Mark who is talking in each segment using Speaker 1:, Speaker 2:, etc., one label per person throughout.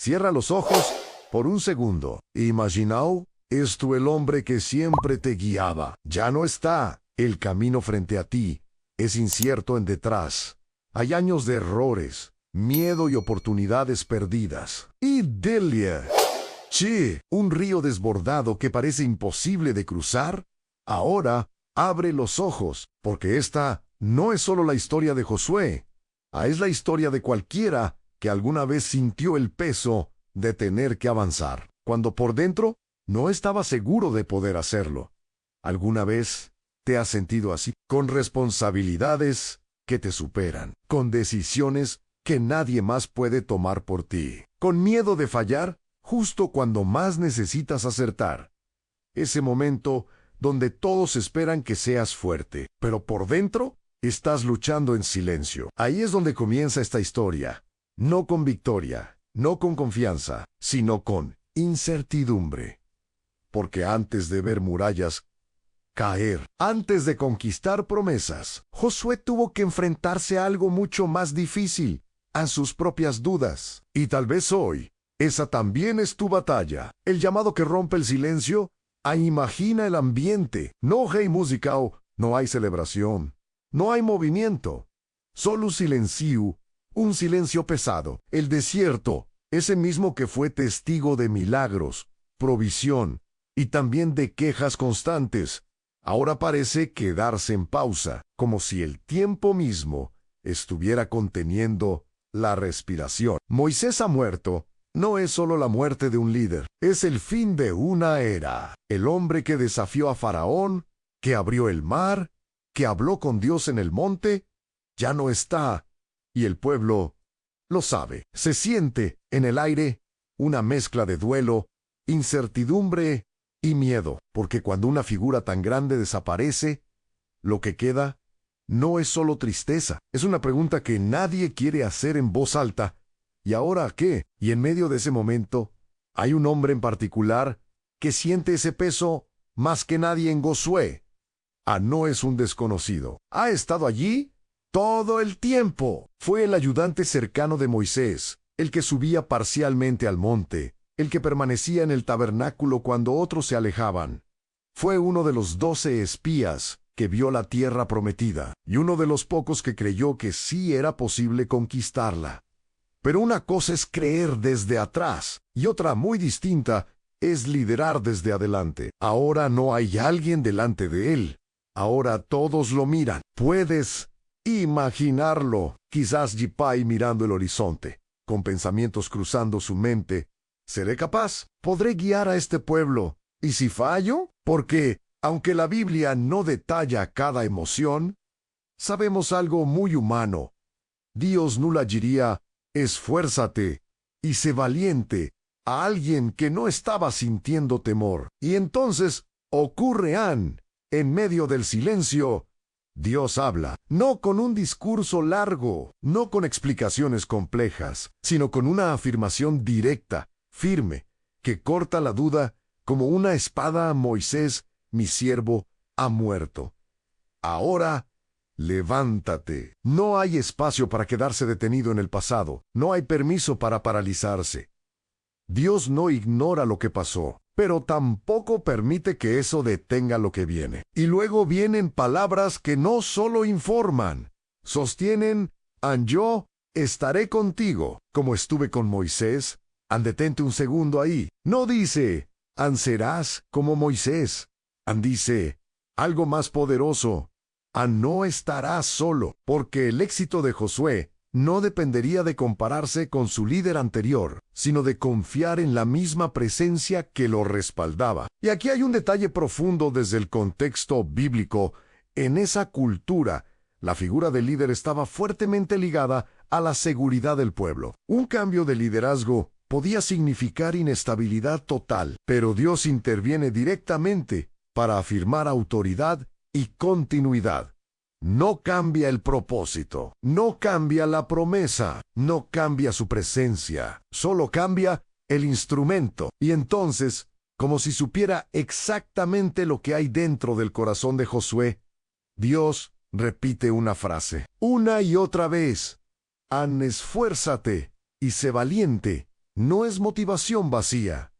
Speaker 1: Cierra los ojos por un segundo. Imaginao, esto el hombre que siempre te guiaba. Ya no está. El camino frente a ti es incierto en detrás. Hay años de errores, miedo y oportunidades perdidas. Y Delia. Sí, un río desbordado que parece imposible de cruzar. Ahora, abre los ojos, porque esta no es solo la historia de Josué. Es la historia de cualquiera que alguna vez sintió el peso de tener que avanzar, cuando por dentro no estaba seguro de poder hacerlo. ¿Alguna vez te has sentido así? Con responsabilidades que te superan, con decisiones que nadie más puede tomar por ti, con miedo de fallar justo cuando más necesitas acertar. Ese momento donde todos esperan que seas fuerte, pero por dentro estás luchando en silencio. Ahí es donde comienza esta historia. No con victoria, no con confianza, sino con incertidumbre. Porque antes de ver murallas caer, antes de conquistar promesas, Josué tuvo que enfrentarse a algo mucho más difícil, a sus propias dudas. Y tal vez hoy, esa también es tu batalla. El llamado que rompe el silencio, imagina el ambiente. No hay música, no hay celebración, no hay movimiento. Solo silencio, un silencio pesado. El desierto, ese mismo que fue testigo de milagros, provisión y también de quejas constantes, ahora parece quedarse en pausa, como si el tiempo mismo estuviera conteniendo la respiración. Moisés ha muerto. No es solo la muerte de un líder, es el fin de una era. El hombre que desafió a Faraón, que abrió el mar, que habló con Dios en el monte, ya no está, y el pueblo lo sabe. Se siente en el aire una mezcla de duelo, incertidumbre y miedo, porque cuando una figura tan grande desaparece, lo que queda no es solo tristeza. Es una pregunta que nadie quiere hacer en voz alta. ¿Y ahora qué? Y en medio de ese momento, hay un hombre en particular que siente ese peso más que nadie en Josué. No es un desconocido. Ha estado allí todo el tiempo. Fue el ayudante cercano de Moisés, el que subía parcialmente al monte, el que permanecía en el tabernáculo cuando otros se alejaban. Fue uno de los 12 espías que vio la tierra prometida, y uno de los pocos que creyó que sí era posible conquistarla. Pero una cosa es creer desde atrás, y otra muy distinta es liderar desde adelante. Ahora no hay alguien delante de él. Ahora todos lo miran. Puedes imaginarlo. Quizás Yipai mirando el horizonte, con pensamientos cruzando su mente. ¿Seré capaz? ¿Podré guiar a este pueblo? ¿Y si fallo? Porque, aunque la Biblia no detalla cada emoción, sabemos algo muy humano. Dios no la diría: esfuérzate y sé valiente a alguien que no estaba sintiendo temor. Y entonces ocurre en medio del silencio, Dios habla, no con un discurso largo, no con explicaciones complejas, sino con una afirmación directa, firme, que corta la duda como una espada. Moisés, mi siervo, ha muerto. Ahora levántate. No hay espacio para quedarse detenido en el pasado. No hay permiso para paralizarse. Dios no ignora lo que pasó, pero tampoco permite que eso detenga lo que viene. Y luego vienen palabras que no solo informan, sostienen: yo estaré contigo, como estuve con Moisés. Detente un segundo ahí. No dice: serás como Moisés. Dice algo más poderoso: no estarás solo, porque el éxito de Josué no dependería de compararse con su líder anterior, sino de confiar en la misma presencia que lo respaldaba. Y aquí hay un detalle profundo desde el contexto bíblico. En esa cultura, la figura del líder estaba fuertemente ligada a la seguridad del pueblo. Un cambio de liderazgo podía significar inestabilidad total, pero Dios interviene directamente para afirmar autoridad y continuidad. No cambia el propósito, no cambia la promesa, no cambia su presencia, solo cambia el instrumento. Y entonces, como si supiera exactamente lo que hay dentro del corazón de Josué, Dios repite una frase, una y otra vez: esfuérzate y sé valiente no es motivación vacía.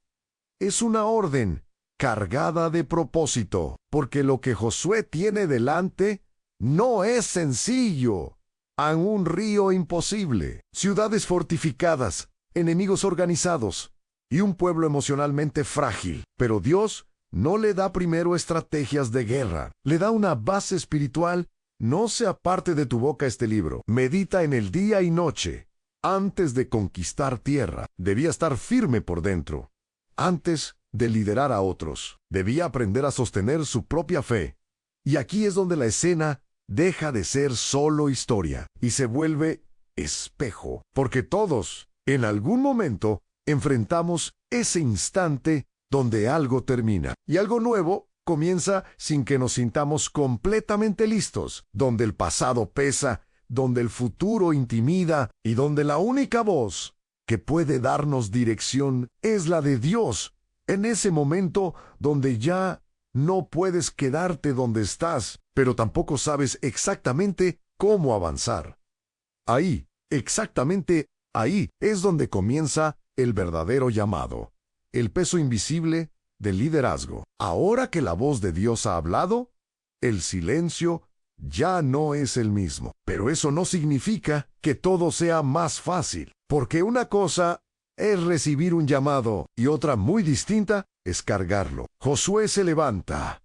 Speaker 1: Es una orden cargada de propósito, porque lo que Josué tiene delante no es sencillo. Han un río imposible, ciudades fortificadas, enemigos organizados y un pueblo emocionalmente frágil. Pero Dios no le da primero estrategias de guerra, le da una base espiritual. No se aparte de tu boca este libro. Medita en el día y noche. Antes de conquistar tierra, debía estar firme por dentro. Antes de liderar a otros, debía aprender a sostener su propia fe. Y aquí es donde la escena deja de ser solo historia y se vuelve espejo, porque todos, en algún momento, enfrentamos ese instante donde algo termina y algo nuevo comienza sin que nos sintamos completamente listos, donde el pasado pesa, donde el futuro intimida y donde la única voz que puede darnos dirección es la de Dios. En ese momento donde ya no puedes quedarte donde estás, pero tampoco sabes exactamente cómo avanzar. Ahí, exactamente ahí, es donde comienza el verdadero llamado, el peso invisible del liderazgo. Ahora que la voz de Dios ha hablado, el silencio ya no es el mismo. Pero eso no significa que todo sea más fácil, porque una cosa es recibir un llamado y otra muy distinta es cargarlo. Josué se levanta,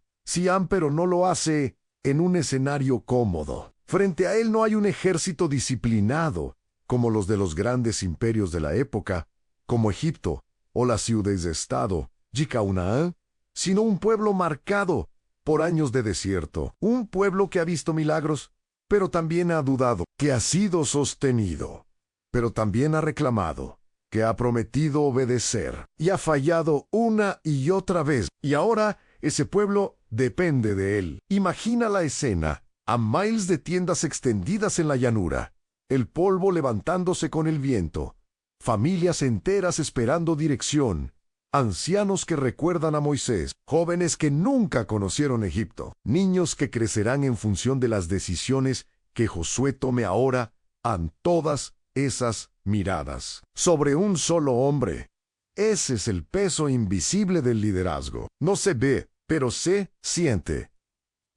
Speaker 1: pero no lo hace en un escenario cómodo. Frente a él no hay un ejército disciplinado, como los de los grandes imperios de la época, como Egipto o las ciudades-estado, Yicaunaán, sino un pueblo marcado por años de desierto, un pueblo que ha visto milagros, pero también ha dudado, que ha sido sostenido, pero también ha reclamado, que ha prometido obedecer y ha fallado una y otra vez, y ahora ese pueblo depende de él. Imagina la escena, a miles de tiendas extendidas en la llanura, el polvo levantándose con el viento, familias enteras esperando dirección, ancianos que recuerdan a Moisés, jóvenes que nunca conocieron Egipto, niños que crecerán en función de las decisiones que Josué tome ahora. Han todas esas miradas sobre un solo hombre. Ese es el peso invisible del liderazgo. No se ve, pero se siente.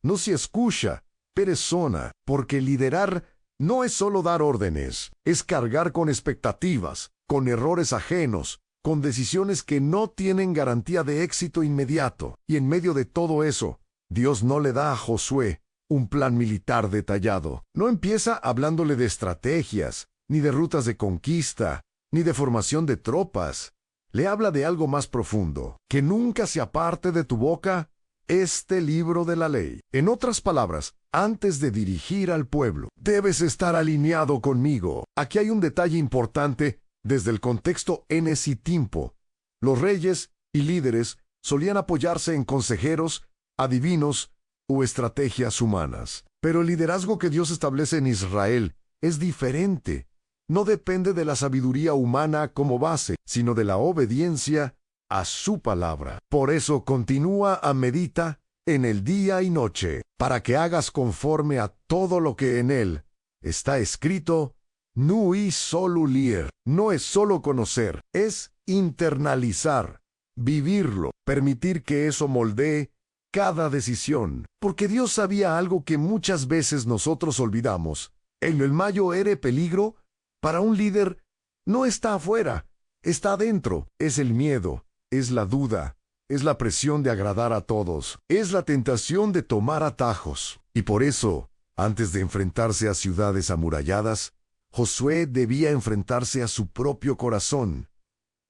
Speaker 1: No se escucha, pero suena, porque liderar no es solo dar órdenes, es cargar con expectativas, con errores ajenos, con decisiones que no tienen garantía de éxito inmediato. Y en medio de todo eso, Dios no le da a Josué un plan militar detallado. No empieza hablándole de estrategias, ni de rutas de conquista, ni de formación de tropas. Le habla de algo más profundo, que nunca se aparte de tu boca este libro de la ley. En otras palabras, antes de dirigir al pueblo, debes estar alineado conmigo. Aquí hay un detalle importante desde el contexto en ese tiempo. Los reyes y líderes solían apoyarse en consejeros, adivinos o estrategias humanas. Pero el liderazgo que Dios establece en Israel es diferente. No depende de la sabiduría humana como base, sino de la obediencia a su palabra. Por eso continúa a medita en el día y noche, para que hagas conforme a todo lo que en él está escrito. Nui solo lier, no es solo conocer, es internalizar, vivirlo, permitir que eso moldee cada decisión. Porque Dios sabía algo que muchas veces nosotros olvidamos. El mayor peligro para un líder no está afuera, está adentro. Es el miedo, es la duda, es la presión de agradar a todos, es la tentación de tomar atajos. Y por eso, antes de enfrentarse a ciudades amuralladas, Josué debía enfrentarse a su propio corazón.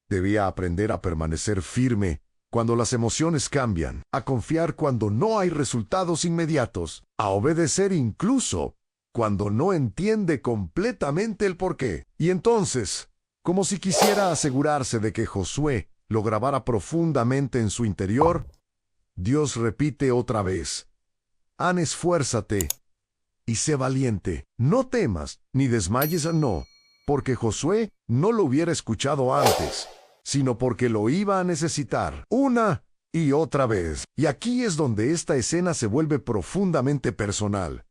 Speaker 1: Debía aprender a permanecer firme cuando las emociones cambian, a confiar cuando no hay resultados inmediatos, a obedecer incluso cuando no entiende completamente el porqué. Y entonces, como si quisiera asegurarse de que Josué lo grabara profundamente en su interior, Dios repite otra vez: esfuérzate y sé valiente. No temas ni desmayes, no, porque Josué no lo hubiera escuchado antes, sino porque lo iba a necesitar una y otra vez. Y aquí es donde esta escena se vuelve profundamente personal,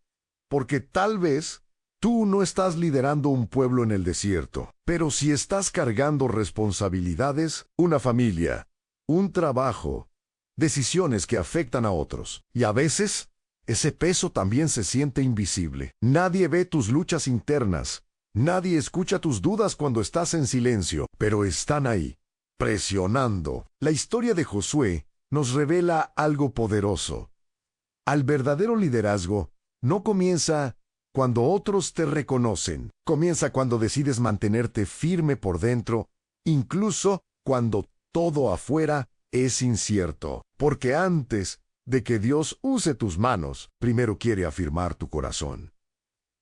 Speaker 1: porque tal vez Tú no estás liderando un pueblo en el desierto, pero si estás cargando responsabilidades, una familia, un trabajo, decisiones que afectan a otros, y a veces ese peso también se siente invisible. Nadie ve tus luchas internas, nadie escucha tus dudas cuando estás en silencio, pero están ahí, presionando. La historia de Josué nos revela algo poderoso. Al verdadero liderazgo no comienza cuando otros te reconocen, comienza cuando decides mantenerte firme por dentro, incluso cuando todo afuera es incierto, porque antes de que Dios use tus manos, primero quiere afirmar tu corazón.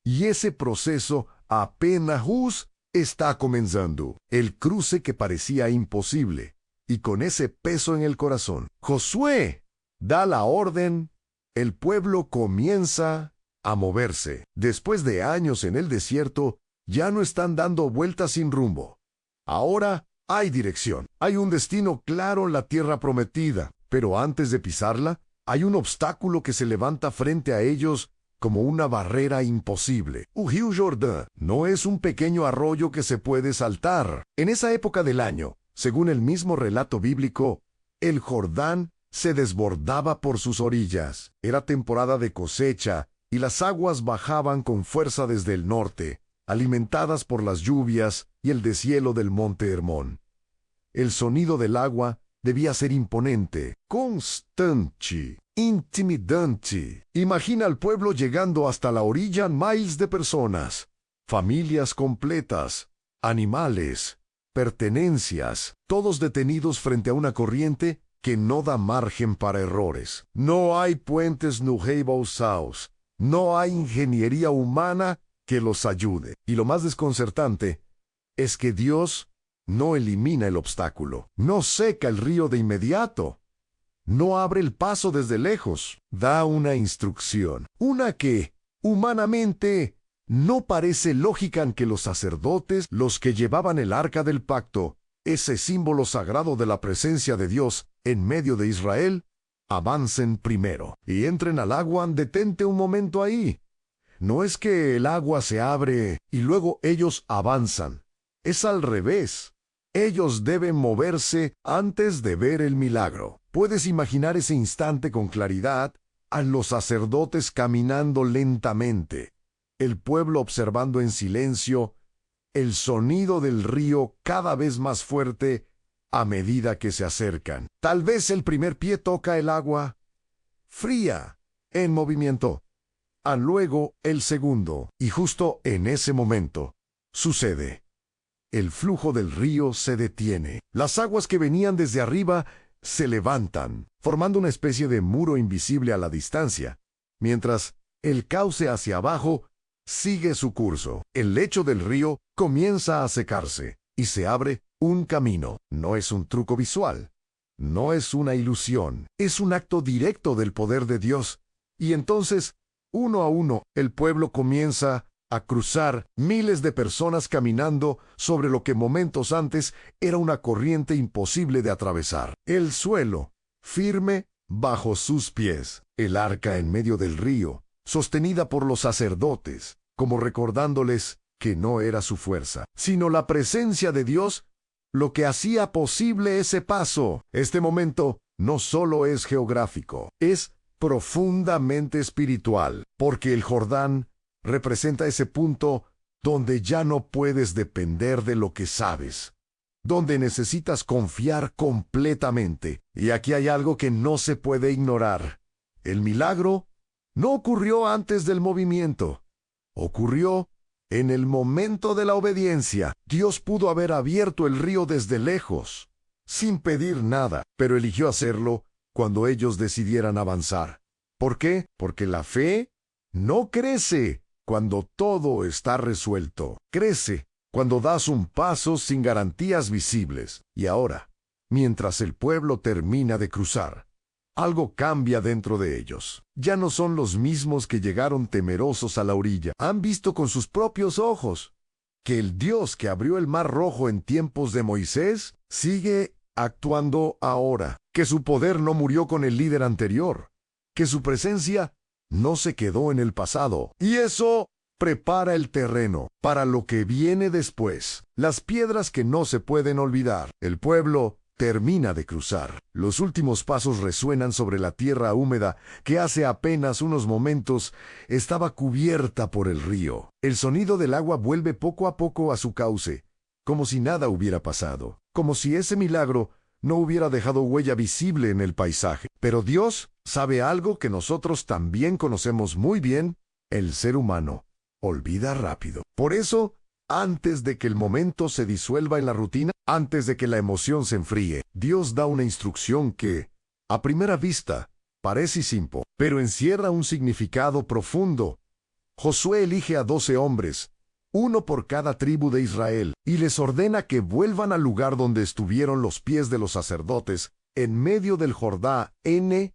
Speaker 1: Y ese proceso apenas está comenzando. El cruce que parecía imposible, y con ese peso en el corazón, Josué da la orden, el pueblo comienza a moverse. Después de años en el desierto, ya no están dando vueltas sin rumbo. Ahora hay dirección, hay un destino claro en la tierra prometida, pero antes de pisarla, hay un obstáculo que se levanta frente a ellos como una barrera imposible. El río Jordán no es un pequeño arroyo que se puede saltar. En esa época del año, según el mismo relato bíblico, el Jordán se desbordaba por sus orillas. Era temporada de cosecha y las aguas bajaban con fuerza desde el norte, alimentadas por las lluvias y el deshielo del monte Hermón. El sonido del agua debía ser imponente, constante, intimidante. Imagina al pueblo llegando hasta la orilla, miles de personas, familias completas, animales, pertenencias, todos detenidos frente a una corriente que no da margen para errores. No hay puentes nujeibaussaos, no hay ingeniería humana que los ayude. Y lo más desconcertante es que Dios no elimina el obstáculo, no seca el río de inmediato, no abre el paso desde lejos, da una instrucción, una que, humanamente, no parece lógica en que los sacerdotes, los que llevaban el arca del pacto, ese símbolo sagrado de la presencia de Dios en medio de Israel, avancen primero y entren al agua. Detente un momento ahí. No es que el agua se abre y luego ellos avanzan. Es al revés. Ellos deben moverse antes de ver el milagro. Puedes imaginar ese instante con claridad, a los sacerdotes caminando lentamente, el pueblo observando en silencio, el sonido del río cada vez más fuerte a medida que se acercan. Tal vez el primer pie toca el agua, fría, en movimiento. Luego el segundo, y justo en ese momento, sucede. El flujo del río se detiene. Las aguas que venían desde arriba se levantan, formando una especie de muro invisible a la distancia, mientras el cauce hacia abajo sigue su curso. El lecho del río comienza a secarse y se abre un camino. No es un truco visual, no es una ilusión, es un acto directo del poder de Dios. Y entonces, uno a uno, el pueblo comienza a cruzar, miles de personas caminando sobre lo que momentos antes era una corriente imposible de atravesar. El suelo, firme bajo sus pies, el arca en medio del río, sostenida por los sacerdotes, como recordándoles que no era su fuerza, sino la presencia de Dios, lo que hacía posible ese paso. Este momento no solo es geográfico, es profundamente espiritual, porque el Jordán representa ese punto donde ya no puedes depender de lo que sabes, donde necesitas confiar completamente. Y aquí hay algo que no se puede ignorar. El milagro no ocurrió antes del movimiento, ocurrió en el momento de la obediencia. Dios pudo haber abierto el río desde lejos, sin pedir nada, pero eligió hacerlo cuando ellos decidieran avanzar. ¿Por qué? Porque la fe no crece cuando todo está resuelto. Crece cuando das un paso sin garantías visibles. Y ahora, mientras el pueblo termina de cruzar, algo cambia dentro de ellos. Ya no son los mismos que llegaron temerosos a la orilla. Han visto con sus propios ojos que el Dios que abrió el Mar Rojo en tiempos de Moisés sigue actuando ahora, que su poder no murió con el líder anterior, que su presencia no se quedó en el pasado. Y eso prepara el terreno para lo que viene después, las piedras que no se pueden olvidar. El pueblo termina de cruzar. Los últimos pasos resuenan sobre la tierra húmeda que hace apenas unos momentos estaba cubierta por el río. El sonido del agua vuelve poco a poco a su cauce, como si nada hubiera pasado, como si ese milagro no hubiera dejado huella visible en el paisaje. Pero Dios sabe algo que nosotros también conocemos muy bien: el ser humano olvida rápido. Por eso, antes de que el momento se disuelva en la rutina, antes de que la emoción se enfríe, Dios da una instrucción que, a primera vista, parece simple, pero encierra un significado profundo. Josué elige a 12 hombres, uno por cada tribu de Israel, y les ordena que vuelvan al lugar donde estuvieron los pies de los sacerdotes, en medio del Jordán N-,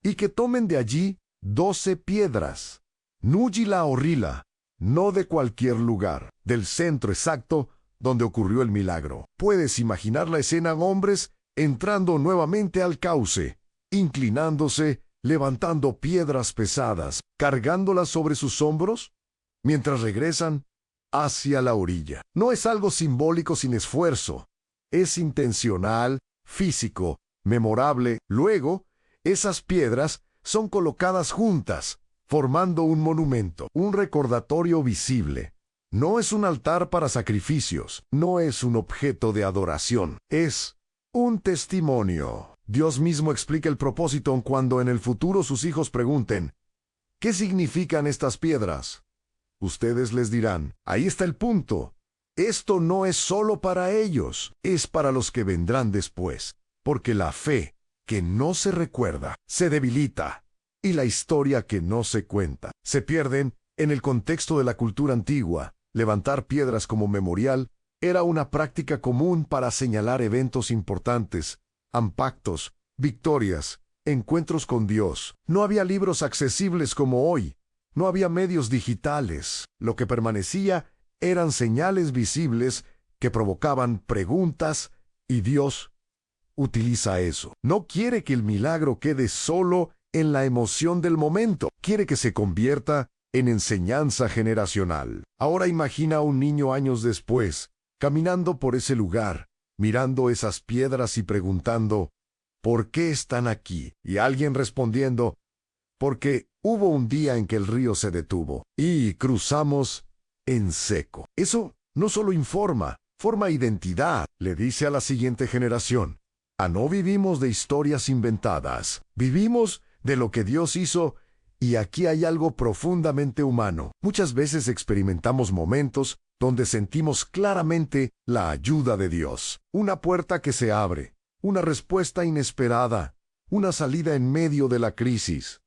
Speaker 1: y que tomen de allí 12 piedras, Nújila o Rila, no de cualquier lugar, del centro exacto donde ocurrió el milagro. Puedes imaginar la escena: hombres entrando nuevamente al cauce, inclinándose, levantando piedras pesadas, cargándolas sobre sus hombros, mientras regresan hacia la orilla. No es algo simbólico sin esfuerzo, es intencional, físico, memorable. Luego, esas piedras son colocadas juntas, formando un monumento, un recordatorio visible. No es un altar para sacrificios, no es un objeto de adoración, es un testimonio. Dios mismo explica el propósito cuando en el futuro sus hijos pregunten: ¿qué significan estas piedras? Ustedes les dirán: ahí está el punto. Esto no es solo para ellos, es para los que vendrán después, porque la fe que no se recuerda se debilita, y la historia que no se cuenta se pierden. En el contexto de la cultura antigua, levantar piedras como memorial era una práctica común para señalar eventos importantes, pactos, victorias, encuentros con Dios. No había libros accesibles como hoy, no había medios digitales. Lo que permanecía eran señales visibles que provocaban preguntas, y Dios utiliza eso. No quiere que el milagro quede solo en la emoción del momento, quiere que se convierta en enseñanza generacional. Ahora imagina a un niño años después, caminando por ese lugar, mirando esas piedras y preguntando: ¿por qué están aquí? Y alguien respondiendo: porque hubo un día en que el río se detuvo y cruzamos en seco. Eso no solo forma identidad. Le dice a la siguiente generación: no vivimos de historias inventadas, vivimos de lo que Dios hizo. Y aquí hay algo profundamente humano. Muchas veces experimentamos momentos donde sentimos claramente la ayuda de Dios. Una puerta que se abre, una respuesta inesperada, una salida en medio de la crisis.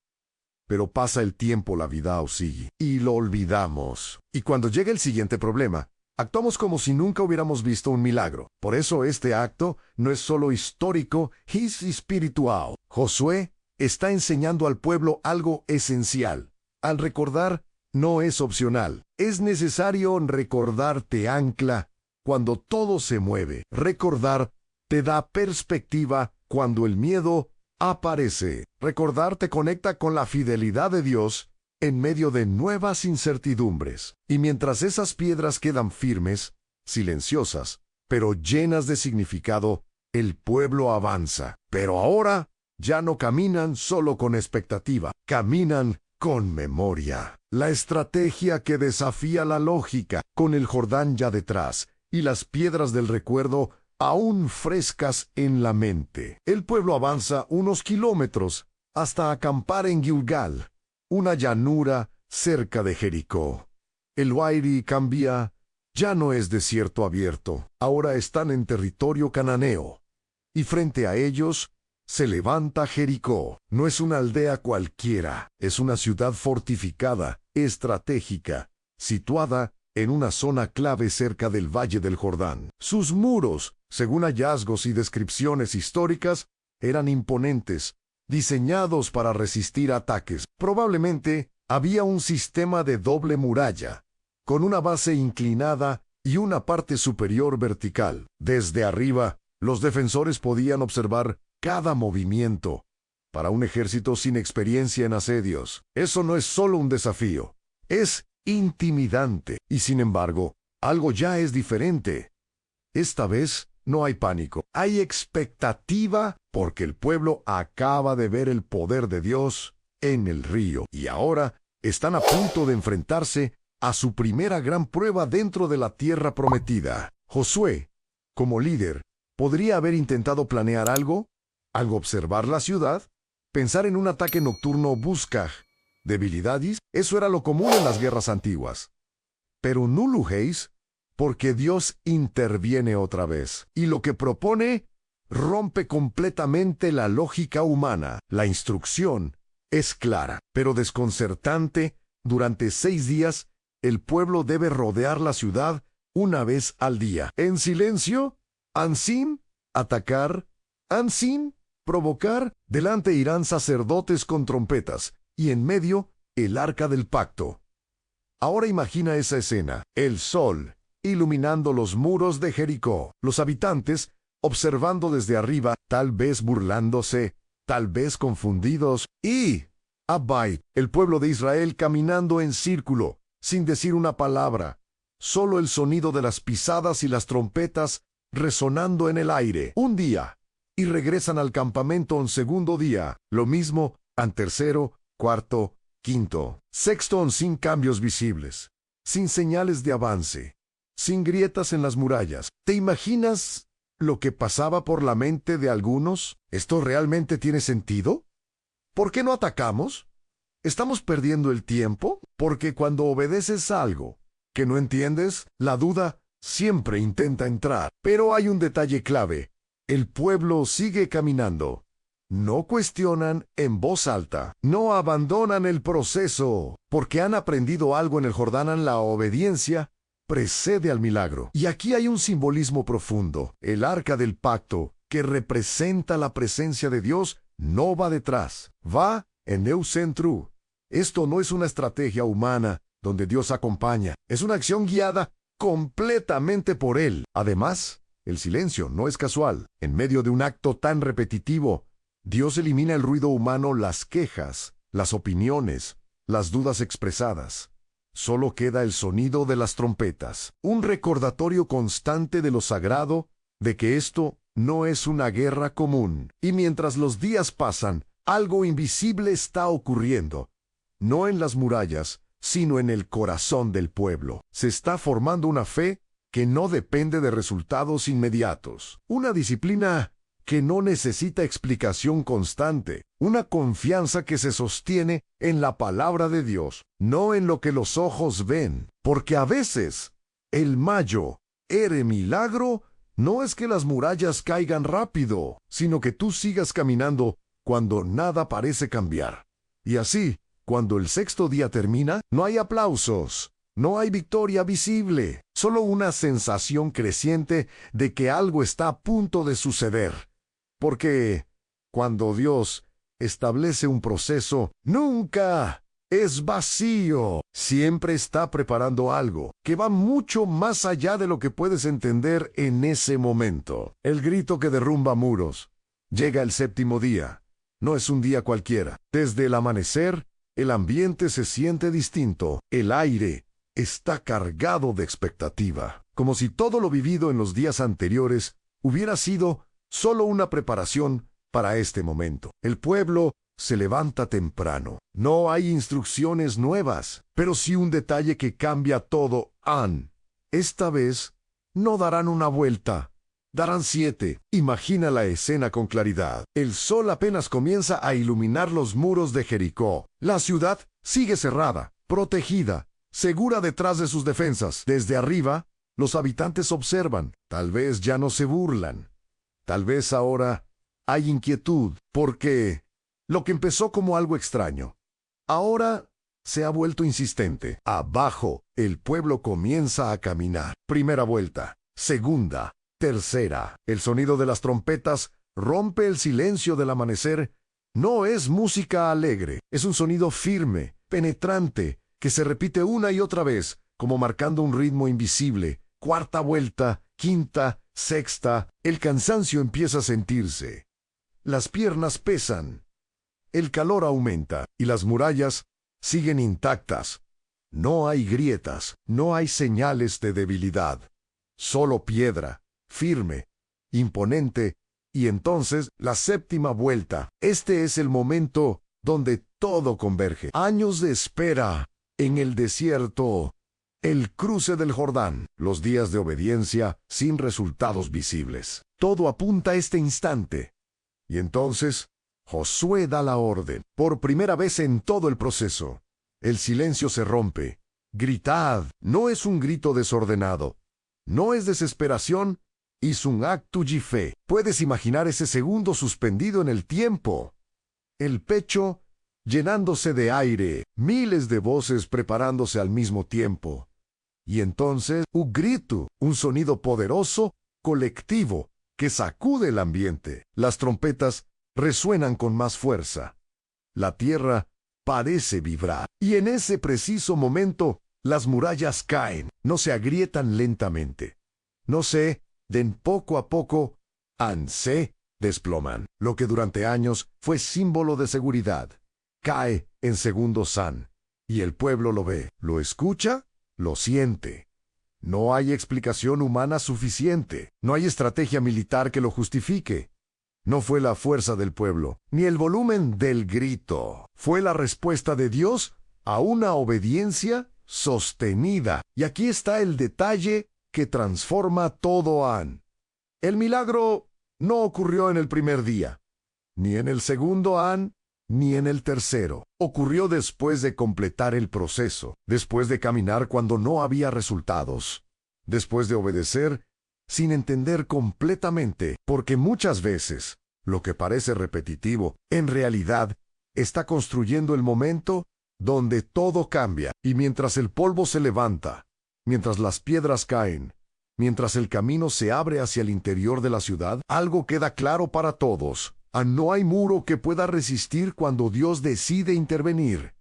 Speaker 1: Pero pasa el tiempo, la vida sigue, y lo olvidamos. Y cuando llega el siguiente problema, actuamos como si nunca hubiéramos visto un milagro. Por eso este acto no es solo histórico, es espiritual. Josué está enseñando al pueblo algo esencial. Al recordar, no es opcional. Es necesario recordar. Te ancla cuando todo se mueve. Recordar te da perspectiva cuando el miedo aparece. Recordar te conecta con la fidelidad de Dios en medio de nuevas incertidumbres. Y mientras esas piedras quedan firmes, silenciosas, pero llenas de significado, el pueblo avanza. Pero ahora ya no caminan solo con expectativa, caminan con memoria. La estrategia que desafía la lógica, con el Jordán ya detrás y las piedras del recuerdo aún frescas en la mente. El pueblo avanza unos kilómetros hasta acampar en Gilgal, una llanura cerca de Jericó. El Wairi cambia, ya no es desierto abierto, ahora están en territorio cananeo. Y frente a ellos se levanta Jericó. No es una aldea cualquiera, es una ciudad fortificada, estratégica, situada en una zona clave cerca del Valle del Jordán. Sus muros, según hallazgos y descripciones históricas, eran imponentes, diseñados para resistir ataques. Probablemente había un sistema de doble muralla, con una base inclinada y una parte superior vertical. Desde arriba, los defensores podían observar cada movimiento. Para un ejército sin experiencia en asedios, eso no es solo un desafío, es intimidante. Y sin embargo, algo ya es diferente. Esta vez no hay pánico, hay expectativa porque el pueblo acaba de ver el poder de Dios en el río y ahora están a punto de enfrentarse a su primera gran prueba dentro de la tierra prometida. Josué, como líder, ¿podría haber intentado planear algo? ¿Algo observar la ciudad? ¿Pensar en un ataque nocturno busca debilidades? Eso era lo común en las guerras antiguas. Pero no lo hacéis, porque Dios interviene otra vez. Y lo que propone rompe completamente la lógica humana. La instrucción es clara, pero desconcertante. Durante 6 días, el pueblo debe rodear la ciudad una vez al día. En silencio, Ansim, atacar, Ansim, provocar. Delante irán sacerdotes con trompetas, y en medio, el arca del pacto. Ahora imagina esa escena, el sol iluminando los muros de Jericó, los habitantes observando desde arriba, tal vez burlándose, tal vez confundidos, y Abai, el pueblo de Israel caminando en círculo, sin decir una palabra, solo el sonido de las pisadas y las trompetas resonando en el aire. Un día, y regresan al campamento un segundo día, lo mismo al tercero, cuarto, quinto, sexto, sin cambios visibles, sin señales de avance, sin grietas en las murallas. ¿Te imaginas lo que pasaba por la mente de algunos? ¿Esto realmente tiene sentido? ¿Por qué no atacamos? ¿Estamos perdiendo el tiempo? Porque cuando obedeces algo que no entiendes, la duda siempre intenta entrar. Pero hay un detalle clave. El pueblo sigue caminando. No cuestionan en voz alta, no abandonan el proceso, porque han aprendido algo en el Jordán. La obediencia precede al milagro. Y aquí hay un simbolismo profundo. El arca del pacto, que representa la presencia de Dios, no va detrás, va en el centro. Esto no es una estrategia humana donde Dios acompaña, es una acción guiada completamente por Él. Además, el silencio no es casual. En medio de un acto tan repetitivo, Dios elimina el ruido humano, las quejas, las opiniones, las dudas expresadas. Solo queda el sonido de las trompetas, un recordatorio constante de lo sagrado, de que esto no es una guerra común. Y mientras los días pasan, algo invisible está ocurriendo. No en las murallas, sino en el corazón del pueblo. Se está formando una fe que no depende de resultados inmediatos. Una disciplina que no necesita explicación constante. Una confianza que se sostiene en la palabra de Dios, no en lo que los ojos ven. Porque a veces, el mayor milagro no es que las murallas caigan rápido, sino que tú sigas caminando cuando nada parece cambiar. Y así, cuando el sexto día termina, no hay aplausos, no hay victoria visible, solo una sensación creciente de que algo está a punto de suceder. Porque cuando Dios establece un proceso, nunca es vacío. Siempre está preparando algo que va mucho más allá de lo que puedes entender en ese momento. El grito que derrumba muros. Llega el séptimo día. No es un día cualquiera. Desde el amanecer, el ambiente se siente distinto. El aire está cargado de expectativa. Como si todo lo vivido en los días anteriores hubiera sido solo una preparación para este momento. El pueblo se levanta temprano. No hay instrucciones nuevas, pero sí un detalle que cambia todo. Esta vez no darán una vuelta, darán 7. Imagina la escena con claridad. El sol apenas comienza a iluminar los muros de Jericó. La ciudad sigue cerrada, protegida, segura detrás de sus defensas. Desde arriba, los habitantes observan. Tal vez ya no se burlan. Tal vez ahora hay inquietud, porque lo que empezó como algo extraño, ahora se ha vuelto insistente. Abajo, el pueblo comienza a caminar. Primera vuelta, segunda, tercera. El sonido de las trompetas rompe el silencio del amanecer. No es música alegre, es un sonido firme, penetrante, que se repite una y otra vez, como marcando un ritmo invisible. Cuarta vuelta, quinta, sexta. El cansancio empieza a sentirse. Las piernas pesan. El calor aumenta y las murallas siguen intactas, No hay grietas, no hay señales de debilidad. Solo piedra, firme, imponente, y entonces la séptima vuelta. Este es el momento donde todo converge. Años de espera en el desierto. El cruce del Jordán, los días de obediencia sin resultados visibles. Todo apunta a este instante. Y entonces, Josué da la orden. Por primera vez en todo el proceso, el silencio se rompe. Gritad. No es un grito desordenado. No es desesperación. Es un acto de fe. Puedes imaginar ese segundo suspendido en el tiempo. El pecho llenándose de aire, miles de voces preparándose al mismo tiempo. Y entonces, un grito, un sonido poderoso, colectivo, que sacude el ambiente. Las trompetas resuenan con más fuerza. La tierra parece vibrar. Y en ese preciso momento, las murallas caen, no se agrietan lentamente. No se den poco a poco, se desploman. Lo que durante años fue símbolo de seguridad, cae en segundos san. Y el pueblo lo ve, lo escucha, lo siente. No hay explicación humana suficiente. No hay estrategia militar que lo justifique. No fue la fuerza del pueblo, ni el volumen del grito. Fue la respuesta de Dios a una obediencia sostenida. Y aquí está el detalle que transforma todo. El milagro no ocurrió en el primer día, ni en el segundo ni en el tercero. Ocurrió después de completar el proceso, después de caminar cuando no había resultados, después de obedecer sin entender completamente, porque muchas veces lo que parece repetitivo, en realidad, está construyendo el momento donde todo cambia. Y mientras el polvo se levanta, mientras las piedras caen, mientras el camino se abre hacia el interior de la ciudad, algo queda claro para todos. No hay muro que pueda resistir cuando Dios decide intervenir.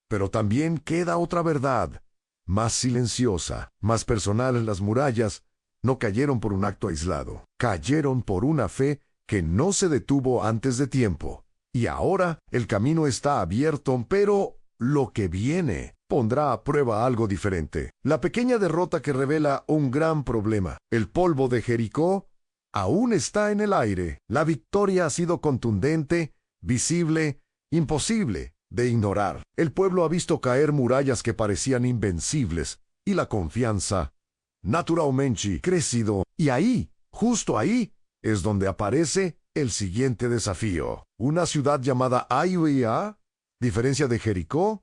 Speaker 1: Pero también queda otra verdad, más silenciosa, más personal. Las murallas no cayeron por un acto aislado, cayeron por una fe que no se detuvo antes de tiempo. Y ahora el camino está abierto, pero lo que viene pondrá a prueba algo diferente. La pequeña derrota que revela un gran problema. El polvo de Jericó aún está en el aire. La victoria ha sido contundente, visible, imposible de ignorar. El pueblo ha visto caer murallas que parecían invencibles, y la confianza, naturalmente, crecido. Y ahí, justo ahí, es donde aparece el siguiente desafío. Una ciudad llamada Ai, diferencia de Jericó.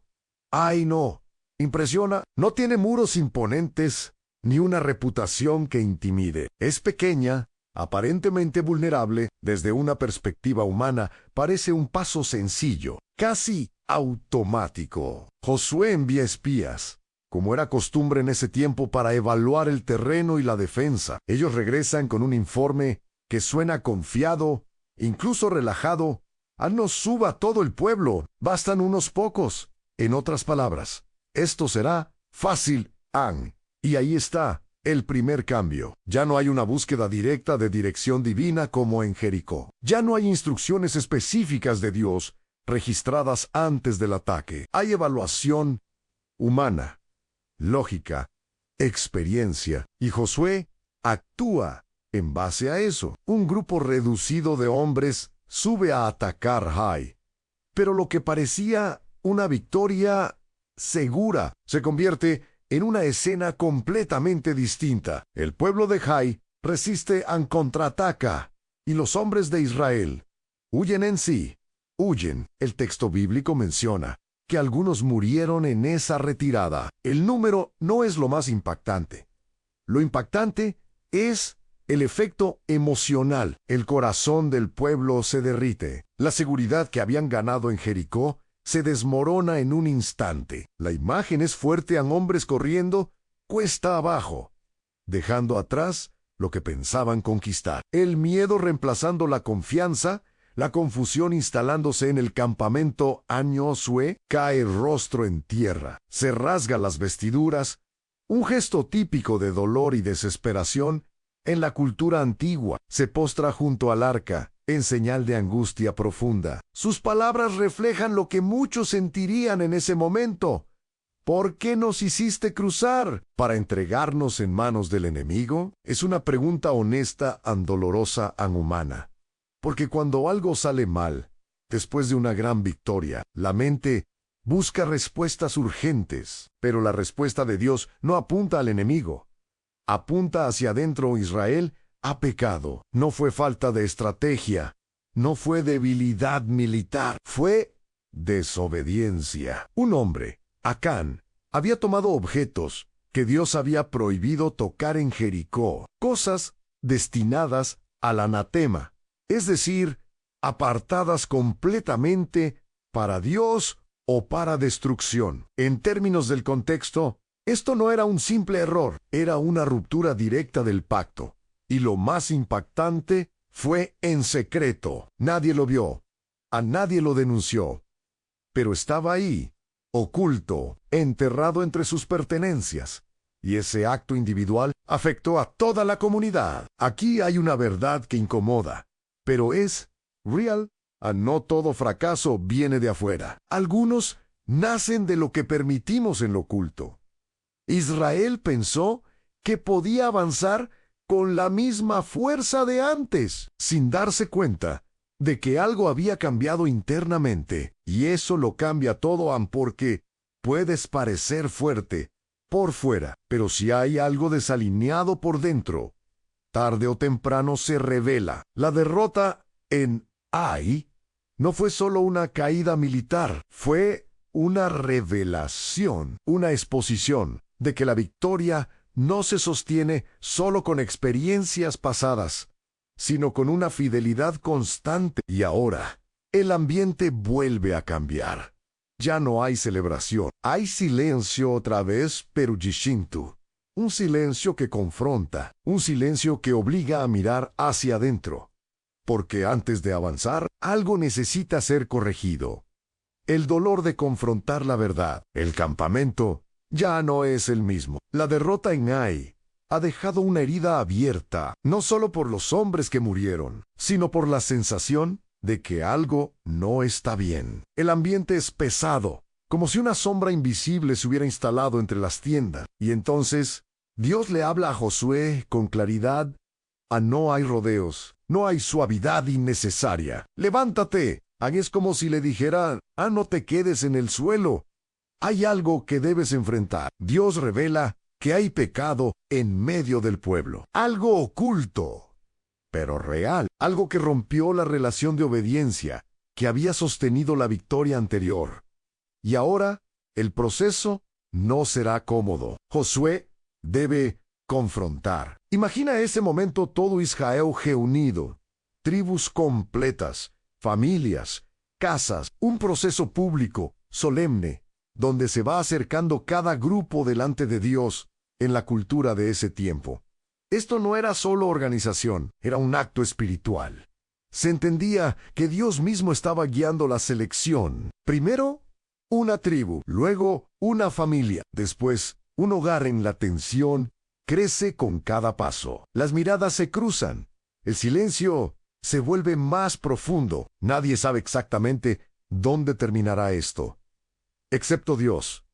Speaker 1: Ai no, impresiona, no tiene muros imponentes, ni una reputación que intimide. Es pequeña, aparentemente vulnerable. Desde una perspectiva humana, parece un paso sencillo, casi automático. Josué envía espías, como era costumbre en ese tiempo, para evaluar el terreno y la defensa. Ellos regresan con un informe que suena confiado, incluso relajado. No suba todo el pueblo, bastan unos pocos. En otras palabras, esto será fácil. Y ahí está el primer cambio. Ya no hay una búsqueda directa de dirección divina como en Jericó. Ya no hay instrucciones específicas de Dios registradas antes del ataque. Hay evaluación humana, lógica, experiencia. Y Josué actúa en base a eso. Un grupo reducido de hombres sube a atacar Ai. Pero lo que parecía una victoria segura se convierte en una escena completamente distinta. El pueblo de Ai resiste y contraataca, y los hombres de Israel huyen en sí. Huyen. El texto bíblico menciona que algunos murieron en esa retirada. El número no es lo más impactante. Lo impactante es el efecto emocional. El corazón del pueblo se derrite. La seguridad que habían ganado en Jericó se desmorona en un instante. La imagen es fuerte a hombres corriendo cuesta abajo, dejando atrás lo que pensaban conquistar. El miedo reemplazando la confianza, la confusión instalándose en el campamento. Josué cae el rostro en tierra, se rasga las vestiduras, un gesto típico de dolor y desesperación. En la cultura antigua, se postra junto al arca, en señal de angustia profunda. Sus palabras reflejan lo que muchos sentirían en ese momento. ¿Por qué nos hiciste cruzar? ¿Para entregarnos en manos del enemigo? Es una pregunta honesta, dolorosa, humana. Porque cuando algo sale mal, después de una gran victoria, la mente busca respuestas urgentes, pero la respuesta de Dios no apunta al enemigo. Apunta hacia adentro. Israel ha pecado. No fue falta de estrategia, no fue debilidad militar, fue desobediencia. Un hombre, Acán, había tomado objetos que Dios había prohibido tocar en Jericó, cosas destinadas al anatema, es decir, apartadas completamente para Dios o para destrucción. En términos del contexto, esto no era un simple error, era una ruptura directa del pacto. Y lo más impactante, fue en secreto. Nadie lo vio, a nadie lo denunció, pero estaba ahí, oculto, enterrado entre sus pertenencias. Y ese acto individual afectó a toda la comunidad. Aquí hay una verdad que incomoda, pero es real. No todo fracaso viene de afuera. Algunos nacen de lo que permitimos en lo oculto. Israel pensó que podía avanzar con la misma fuerza de antes, sin darse cuenta de que algo había cambiado internamente. Y eso lo cambia todo, porque puedes parecer fuerte por fuera, pero si hay algo desalineado por dentro, tarde o temprano se revela. La derrota en Ai no fue solo una caída militar, fue una revelación, una exposición de que la victoria no se sostiene solo con experiencias pasadas, sino con una fidelidad constante. Y ahora, el ambiente vuelve a cambiar. Ya no hay celebración, hay silencio otra vez, pero distinto. Un silencio que confronta, un silencio que obliga a mirar hacia adentro. Porque antes de avanzar, algo necesita ser corregido. El dolor de confrontar la verdad. El campamento ya no es el mismo. La derrota en Ai ha dejado una herida abierta, no solo por los hombres que murieron, sino por la sensación de que algo no está bien. El ambiente es pesado, como si una sombra invisible se hubiera instalado entre las tiendas. Y entonces, Dios le habla a Josué con claridad. No hay rodeos, no hay suavidad innecesaria. Levántate. Es como si le dijera, no te quedes en el suelo. Hay algo que debes enfrentar. Dios revela que hay pecado en medio del pueblo. Algo oculto, pero real. Algo que rompió la relación de obediencia que había sostenido la victoria anterior. Y ahora, el proceso no será cómodo. Josué debe confrontar. Imagina ese momento, todo Israel reunido, tribus completas, familias, casas, un proceso público, solemne, donde se va acercando cada grupo delante de Dios en la cultura de ese tiempo. Esto no era solo organización, era un acto espiritual. Se entendía que Dios mismo estaba guiando la selección. Primero, una tribu, luego una familia, después un hogar. En la tensión crece con cada paso. Las miradas se cruzan. El silencio se vuelve más profundo. Nadie sabe exactamente dónde terminará esto, excepto Dios.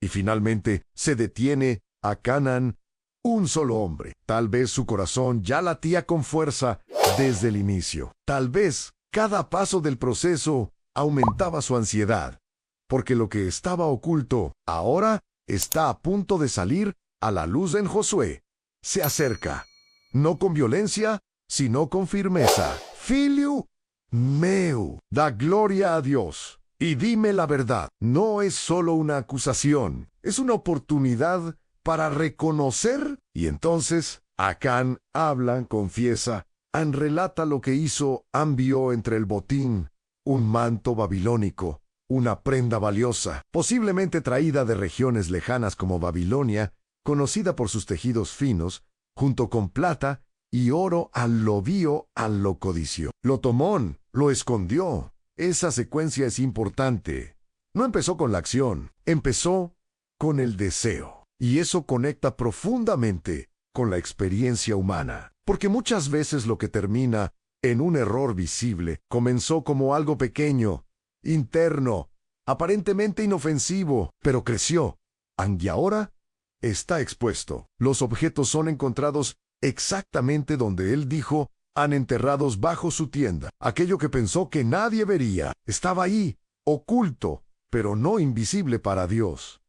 Speaker 1: Y finalmente se detiene Acán, un solo hombre. Tal vez su corazón ya latía con fuerza desde el inicio. Tal vez cada paso del proceso aumentaba su ansiedad, porque lo que estaba oculto ahora está a punto de salir a la luz en Josué. Se acerca, no con violencia, sino con firmeza. Filio meu, da gloria a Dios. Y dime la verdad, no es solo una acusación, es una oportunidad para reconocer. Y entonces, Acán habla, confiesa, relata lo que hizo. Vio entre el botín un manto babilónico, una prenda valiosa, posiblemente traída de regiones lejanas como Babilonia, conocida por sus tejidos finos, junto con plata y oro. Lo vio, lo codició. Lo tomó, lo escondió. Esa secuencia es importante. No empezó con la acción, empezó con el deseo. Y eso conecta profundamente con la experiencia humana. Porque muchas veces lo que termina en un error visible comenzó como algo pequeño, interno, aparentemente inofensivo, pero creció Y ahora está expuesto. Los objetos son encontrados exactamente donde él dijo, han enterrados bajo su tienda. Aquello que pensó que nadie vería, estaba ahí, oculto, pero no invisible para Dios.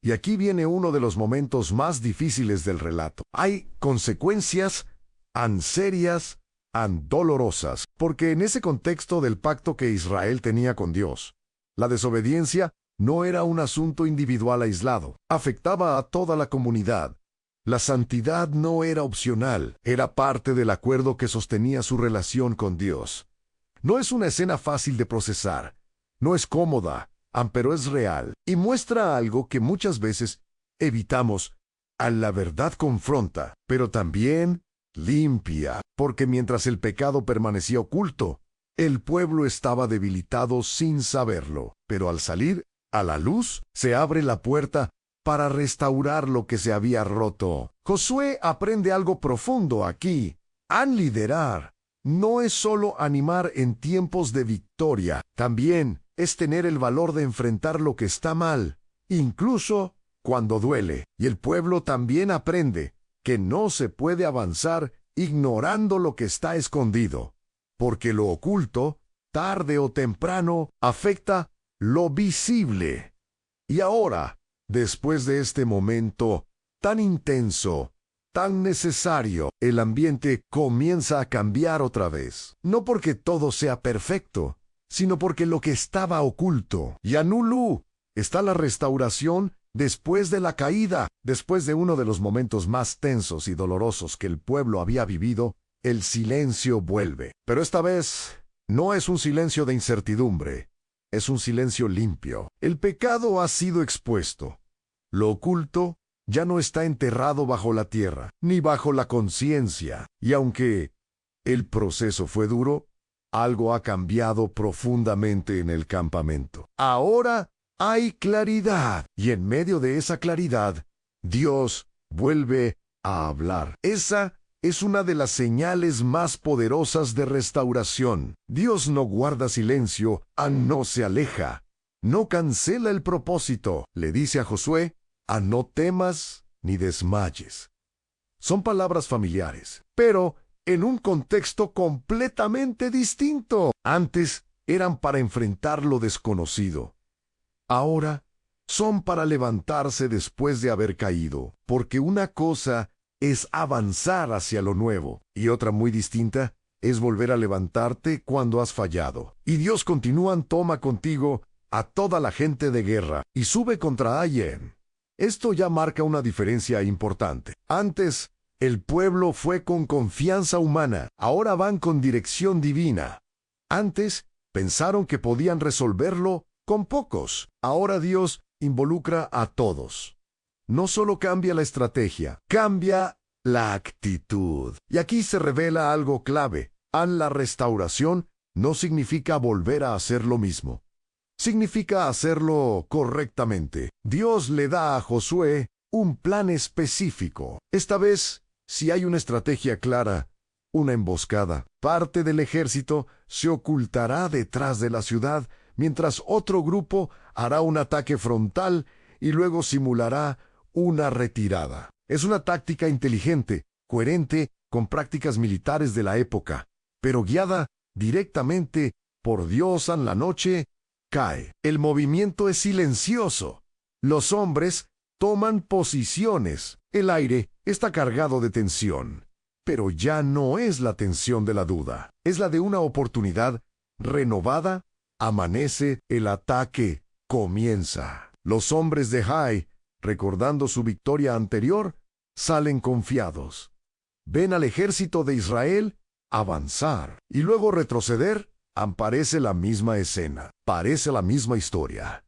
Speaker 1: Y aquí viene uno de los momentos más difíciles del relato. Hay consecuencias tan serias, tan dolorosas, porque en ese contexto del pacto que Israel tenía con Dios, la desobediencia no era un asunto individual aislado, afectaba a toda la comunidad. La santidad no era opcional, era parte del acuerdo que sostenía su relación con Dios. No es una escena fácil de procesar, no es cómoda, pero es real, y muestra algo que muchas veces evitamos. A la verdad confronta, pero también limpia, porque mientras el pecado permanecía oculto, el pueblo estaba debilitado sin saberlo, pero al salir a la luz, se abre la puerta para restaurar lo que se había roto. Josué aprende algo profundo aquí. Liderar no es solo animar en tiempos de victoria, también es tener el valor de enfrentar lo que está mal, incluso cuando duele. Y el pueblo también aprende que no se puede avanzar ignorando lo que está escondido, porque lo oculto, tarde o temprano, afecta lo visible. Y ahora, después de este momento tan intenso, tan necesario, el ambiente comienza a cambiar otra vez. No porque todo sea perfecto, sino porque lo que estaba oculto. Y Anulú está la restauración después de la caída. Después de uno de los momentos más tensos y dolorosos que el pueblo había vivido, el silencio vuelve. Pero esta vez no es un silencio de incertidumbre. Es un silencio limpio. El pecado ha sido expuesto. Lo oculto ya no está enterrado bajo la tierra, ni bajo la conciencia. Y aunque el proceso fue duro, algo ha cambiado profundamente en el campamento. Ahora hay claridad. Y en medio de esa claridad, Dios vuelve a hablar. Esa es una de las señales más poderosas de restauración. Dios no guarda silencio, no se aleja, no cancela el propósito. Le dice a Josué, no temas ni desmayes. Son palabras familiares, pero en un contexto completamente distinto. Antes eran para enfrentar lo desconocido. Ahora son para levantarse después de haber caído, porque una cosa es avanzar hacia lo nuevo, y otra muy distinta es volver a levantarte cuando has fallado. Y Dios toma contigo a toda la gente de guerra y sube contra Ayen. Esto ya marca una diferencia importante. Antes, el pueblo fue con confianza humana, ahora van con dirección divina. Antes, pensaron que podían resolverlo con pocos. Ahora Dios involucra a todos. No solo cambia la estrategia, cambia la actitud. Y aquí se revela algo clave. La restauración no significa volver a hacer lo mismo. Significa hacerlo correctamente. Dios le da a Josué un plan específico. Esta vez, si hay una estrategia clara, una emboscada. Parte del ejército se ocultará detrás de la ciudad, mientras otro grupo hará un ataque frontal y luego simulará una retirada. Es una táctica inteligente, coherente con prácticas militares de la época, pero guiada directamente por Dios. En la noche cae. El movimiento es silencioso. Los hombres toman posiciones. El aire está cargado de tensión, pero ya no es la tensión de la duda, es la de una oportunidad renovada. Amanece, el ataque comienza. Los hombres de Jai, recordando su victoria anterior, salen confiados. Ven al ejército de Israel avanzar y luego retroceder. Parece la misma escena, parece la misma historia.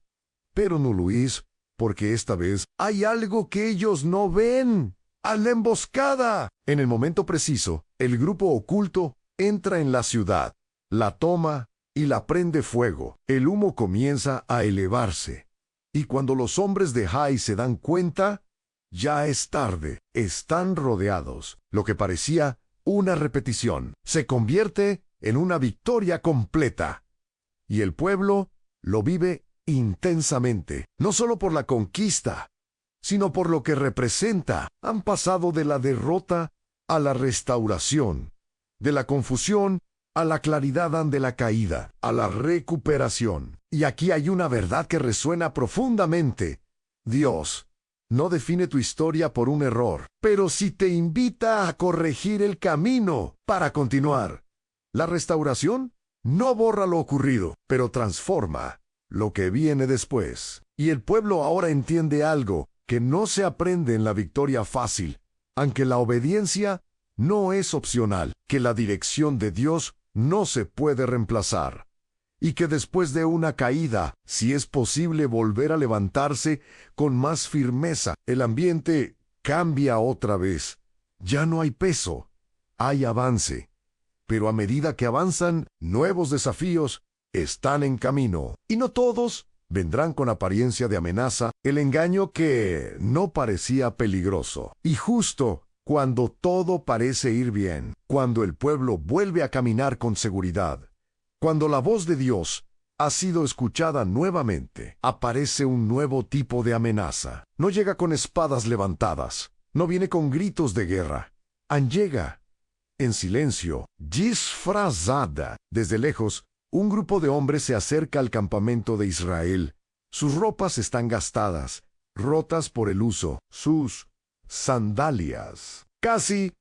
Speaker 1: Pero no lo es, porque esta vez hay algo que ellos no ven. ¡A la emboscada! En el momento preciso, el grupo oculto entra en la ciudad, la toma y la prende fuego. El humo comienza a elevarse. Y cuando los hombres de Jai se dan cuenta, ya es tarde. Están rodeados. Lo que parecía una repetición se convierte en una victoria completa. Y el pueblo lo vive intensamente, no solo por la conquista, sino por lo que representa. Han pasado de la derrota a la restauración, de la confusión a la claridad ante la caída, a la recuperación. Y aquí hay una verdad que resuena profundamente. Dios no define tu historia por un error, pero sí te invita a corregir el camino para continuar. La restauración no borra lo ocurrido, pero transforma lo que viene después. Y el pueblo ahora entiende algo que no se aprende en la victoria fácil, aunque la obediencia no es opcional, que la dirección de Dios no se puede reemplazar, y que después de una caída, si es posible volver a levantarse con más firmeza, el ambiente cambia otra vez. Ya no hay peso, hay avance. Pero a medida que avanzan, nuevos desafíos están en camino, y no todos vendrán con apariencia de amenaza. El engaño que no parecía peligroso. Y justo cuando todo parece ir bien, cuando el pueblo vuelve a caminar con seguridad, cuando la voz de Dios ha sido escuchada nuevamente, aparece un nuevo tipo de amenaza. No llega con espadas levantadas, no viene con gritos de guerra. Llega en silencio, disfrazada. Desde lejos, un grupo de hombres se acerca al campamento de Israel. Sus ropas están gastadas, rotas por el uso. Sus sandalias, casi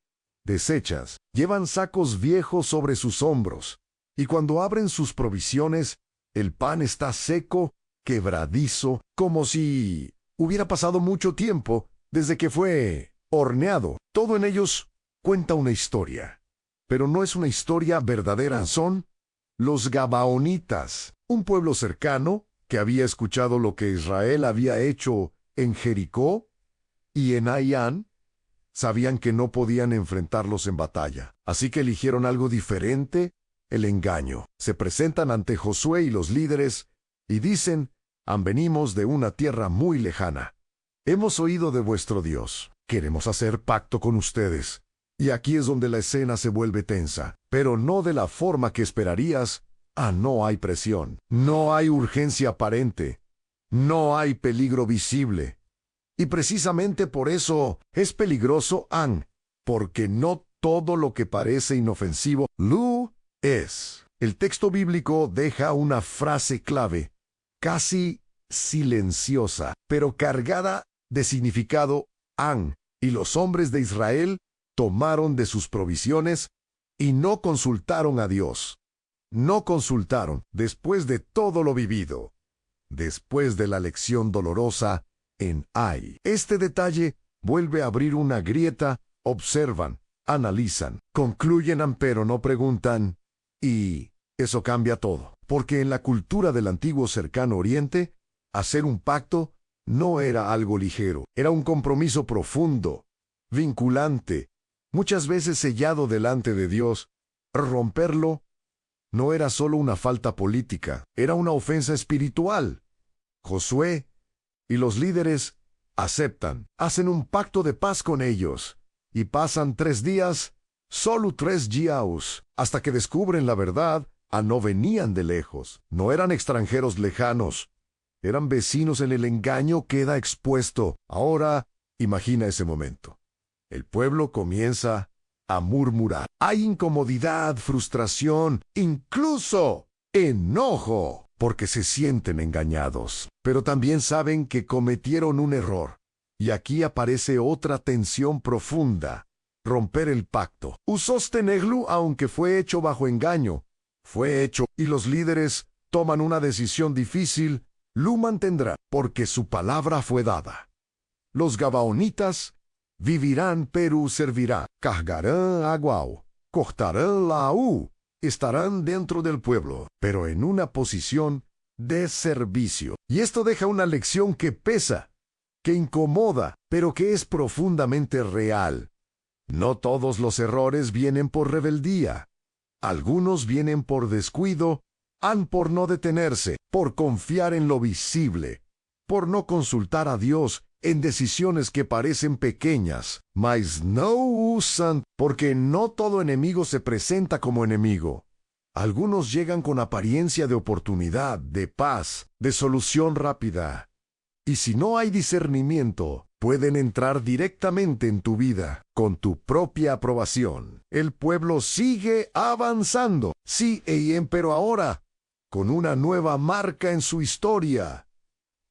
Speaker 1: deshechas, llevan sacos viejos sobre sus hombros. Y cuando abren sus provisiones, el pan está seco, quebradizo, como si hubiera pasado mucho tiempo desde que fue horneado. Todo en ellos cuenta una historia, pero no es una historia verdadera. Son los Gabaonitas, un pueblo cercano que había escuchado lo que Israel había hecho en Jericó y en Ayán. Sabían que no podían enfrentarlos en batalla, así que eligieron algo diferente: el engaño. Se presentan ante Josué y los líderes y dicen: venimos de una tierra muy lejana. Hemos oído de vuestro Dios. Queremos hacer pacto con ustedes. Y aquí es donde la escena se vuelve tensa, pero no de la forma que esperarías. No hay presión, no hay urgencia aparente, no hay peligro visible. Y precisamente por eso es peligroso, porque no todo lo que parece inofensivo lo es. El texto bíblico deja una frase clave, casi silenciosa, pero cargada de significado. Y los hombres de Israel tomaron de sus provisiones y no consultaron a Dios. No consultaron después de todo lo vivido, después de la lección dolorosa en Ai. Este detalle vuelve a abrir una grieta. Observan, analizan, concluyen, pero no preguntan. Y eso cambia todo, porque en la cultura del antiguo cercano Oriente, hacer un pacto no era algo ligero, era un compromiso profundo, vinculante, muchas veces sellado delante de Dios. Romperlo no era solo una falta política, era una ofensa espiritual. Josué y los líderes aceptan, hacen un pacto de paz con ellos, y pasan 3 días, solo 3 días, hasta que descubren la verdad. No venían de lejos, no eran extranjeros lejanos, eran vecinos. En el engaño queda expuesto. Ahora, imagina ese momento. El pueblo comienza a murmurar. Hay incomodidad, frustración, incluso enojo, porque se sienten engañados. Pero también saben que cometieron un error. Y aquí aparece otra tensión profunda: romper el pacto. Sostenerlo, aunque fue hecho bajo engaño, fue hecho, y los líderes toman una decisión difícil. Lo mantendrá, porque su palabra fue dada. Los Gabaonitas vivirán, pero servirá. Cargarán agua, cortarán la estarán dentro del pueblo, pero en una posición de servicio. Y esto deja una lección que pesa, que incomoda, pero que es profundamente real. No todos los errores vienen por rebeldía. Algunos vienen por descuido, por no detenerse, por confiar en lo visible, por no consultar a Dios en decisiones que parecen pequeñas, mas no usan, porque no todo enemigo se presenta como enemigo. Algunos llegan con apariencia de oportunidad, de paz, de solución rápida. Y si no hay discernimiento, pueden entrar directamente en tu vida con tu propia aprobación. El pueblo sigue avanzando. Sí, pero ahora, con una nueva marca en su historia.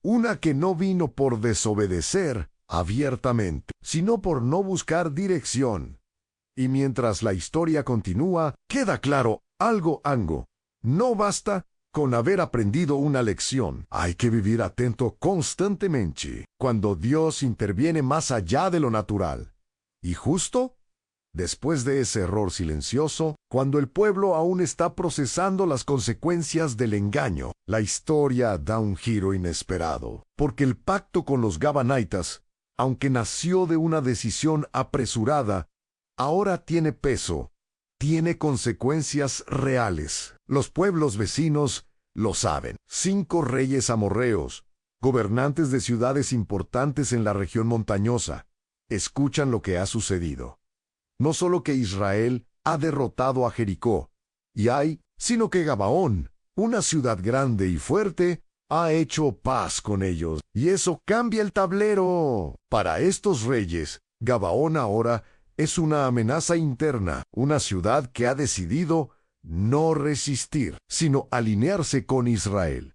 Speaker 1: Una que no vino por desobedecer abiertamente, sino por no buscar dirección. Y mientras la historia continúa, queda claro algo. No basta con haber aprendido una lección. Hay que vivir atento constantemente cuando Dios interviene más allá de lo natural. Y justo después de ese error silencioso, cuando el pueblo aún está procesando las consecuencias del engaño, la historia da un giro inesperado, porque el pacto con los Gabaonitas, aunque nació de una decisión apresurada, ahora tiene peso, tiene consecuencias reales. Los pueblos vecinos lo saben. 5 reyes amorreos, gobernantes de ciudades importantes en la región montañosa, escuchan lo que ha sucedido. No solo que Israel ha derrotado a Jericó y Ai, sino que Gabaón, una ciudad grande y fuerte, ha hecho paz con ellos. Y eso cambia el tablero. Para estos reyes, Gabaón ahora es una amenaza interna, una ciudad que ha decidido no resistir, sino alinearse con Israel.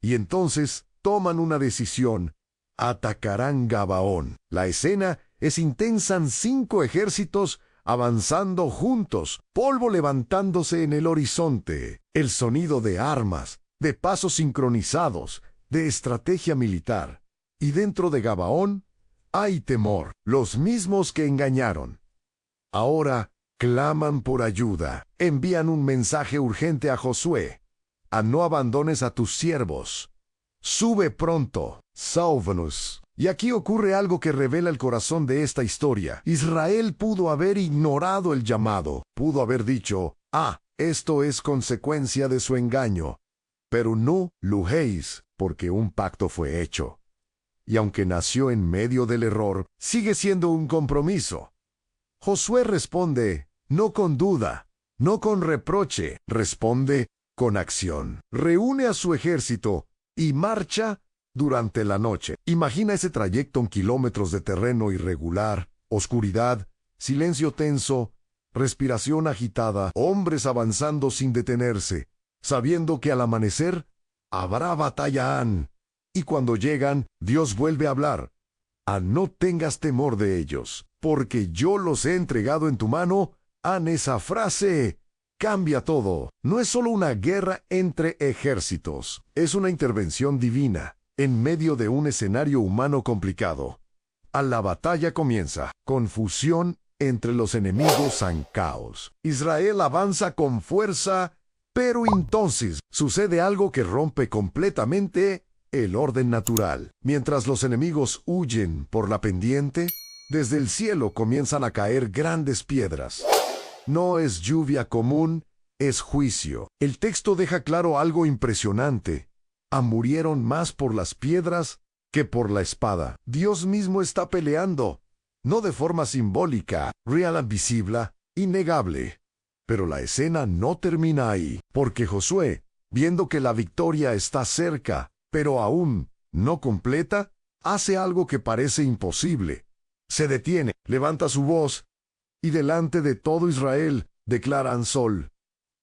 Speaker 1: Y entonces toman una decisión. Atacarán Gabaón. La escena es intensa. 5 ejércitos avanzando juntos, polvo levantándose en el horizonte, el sonido de armas, de pasos sincronizados, de estrategia militar. Y dentro de Gabaón hay temor, los mismos que engañaron. Ahora claman por ayuda, envían un mensaje urgente a Josué: no abandones a tus siervos. Sube pronto, sálvanos. Y aquí ocurre algo que revela el corazón de esta historia. Israel pudo haber ignorado el llamado, pudo haber dicho: esto es consecuencia de su engaño. Pero no luhéis, porque un pacto fue hecho. Y aunque nació en medio del error, sigue siendo un compromiso. Josué responde, no con duda, no con reproche, responde con acción. Reúne a su ejército y marcha durante la noche. Imagina ese trayecto en kilómetros de terreno irregular, oscuridad, silencio tenso, respiración agitada, hombres avanzando sin detenerse, sabiendo que al amanecer habrá batalla. Y cuando llegan, Dios vuelve a hablar: no tengas temor de ellos, porque yo los he entregado en tu mano. Esa frase cambia todo. No es solo una guerra entre ejércitos, es una intervención divina en medio de un escenario humano complicado. La batalla comienza. Confusión entre los enemigos, caos. Israel avanza con fuerza, pero entonces sucede algo que rompe completamente el orden natural. Mientras los enemigos huyen por la pendiente, desde el cielo comienzan a caer grandes piedras. No es lluvia común, es juicio. El texto deja claro algo impresionante. Murieron más por las piedras que por la espada. Dios mismo está peleando, no de forma simbólica, real, visible, innegable. Pero la escena no termina ahí, porque Josué, viendo que la victoria está cerca, pero aún no completa, hace algo que parece imposible. Se detiene, levanta su voz, y delante de todo Israel declaran: Sol,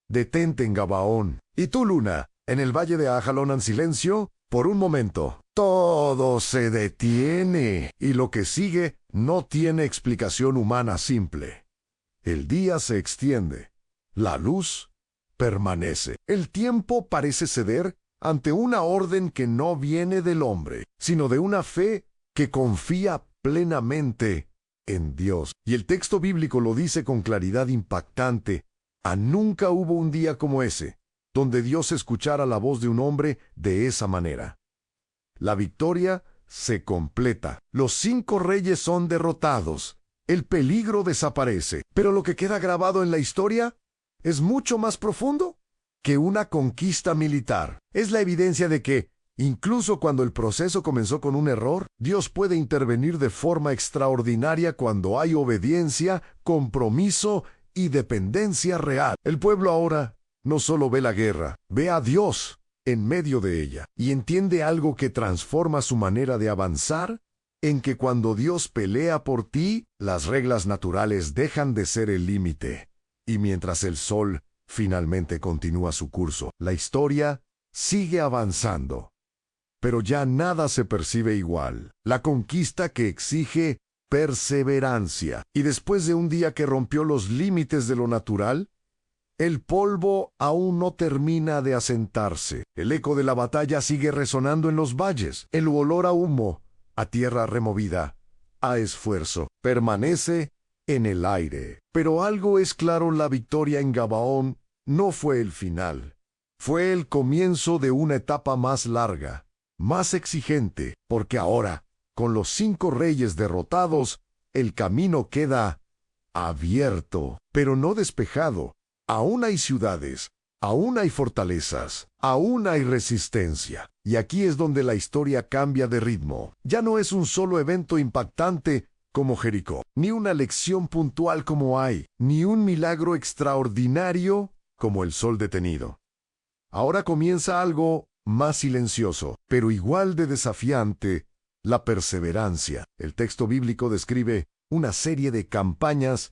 Speaker 1: detente en Gabaón, y tú, luna, en el valle de Ajalón. En silencio, por un momento, todo se detiene, y lo que sigue no tiene explicación humana simple. El día se extiende, la luz permanece. El tiempo parece ceder ante una orden que no viene del hombre, sino de una fe que confía plenamente en Dios. Y el texto bíblico lo dice con claridad impactante: nunca hubo un día como ese, donde Dios escuchara la voz de un hombre de esa manera. La victoria se completa. Los 5 reyes son derrotados. El peligro desaparece. Pero lo que queda grabado en la historia es mucho más profundo que una conquista militar. Es la evidencia de que, incluso cuando el proceso comenzó con un error, Dios puede intervenir de forma extraordinaria cuando hay obediencia, compromiso y dependencia real. El pueblo ahora no solo ve la guerra, ve a Dios en medio de ella, y entiende algo que transforma su manera de avanzar en que cuando Dios pelea por ti, las reglas naturales dejan de ser el límite. Y mientras el sol finalmente continúa su curso, la historia sigue avanzando. Pero ya nada se percibe igual. La conquista que exige perseverancia. Y después de un día que rompió los límites de lo natural, el polvo aún no termina de asentarse. El eco de la batalla sigue resonando en los valles. El olor a humo, a tierra removida, a esfuerzo, permanece en el aire. Pero algo es claro: la victoria en Gabaón no fue el final. Fue el comienzo de una etapa más larga, más exigente, porque ahora, con los 5 reyes derrotados, el camino queda abierto, pero no despejado. Aún hay ciudades, aún hay fortalezas, aún hay resistencia. Y aquí es donde la historia cambia de ritmo. Ya no es un solo evento impactante como Jericó, ni una lección puntual como Ai, ni un milagro extraordinario como el sol detenido. Ahora comienza algo más silencioso, pero igual de desafiante: la perseverancia. El texto bíblico describe una serie de campañas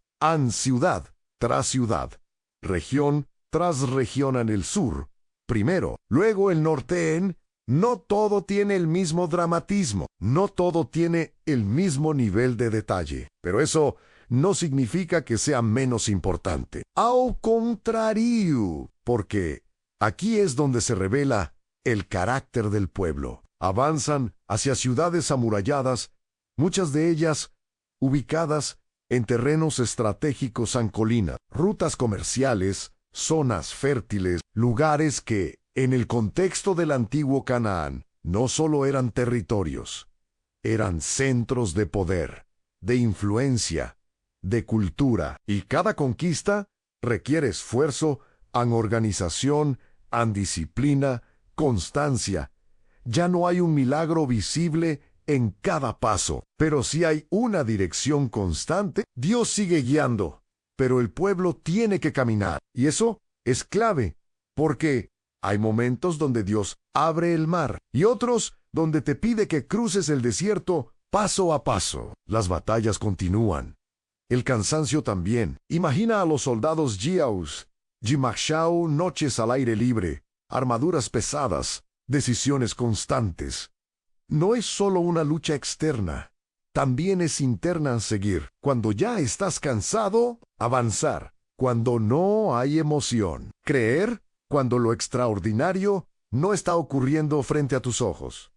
Speaker 1: ciudad tras ciudad, región tras región en el sur, primero, luego el norte. No todo tiene el mismo dramatismo, no todo tiene el mismo nivel de detalle, pero eso no significa que sea menos importante. Al contrario, porque aquí es donde se revela el carácter del pueblo. Avanzan hacia ciudades amuralladas, muchas de ellas ubicadas en terrenos estratégicos en colina, rutas comerciales, zonas fértiles, lugares que, en el contexto del antiguo Canaán, no solo eran territorios, eran centros de poder, de influencia, de cultura. Y cada conquista requiere esfuerzo, organización, disciplina, constancia. Ya no hay un milagro visible en cada paso, pero sí hay una dirección constante. Dios sigue guiando, pero el pueblo tiene que caminar. Y eso es clave, porque hay momentos donde Dios abre el mar y otros donde te pide que cruces el desierto paso a paso. Las batallas continúan. El cansancio también. Imagina a los soldados Jiaus, Jimachau, noches al aire libre, armaduras pesadas, decisiones constantes. No es solo una lucha externa, también es interna: seguir. Cuando ya estás cansado, avanzar. Cuando no hay emoción, creer cuando lo extraordinario no está ocurriendo frente a tus ojos.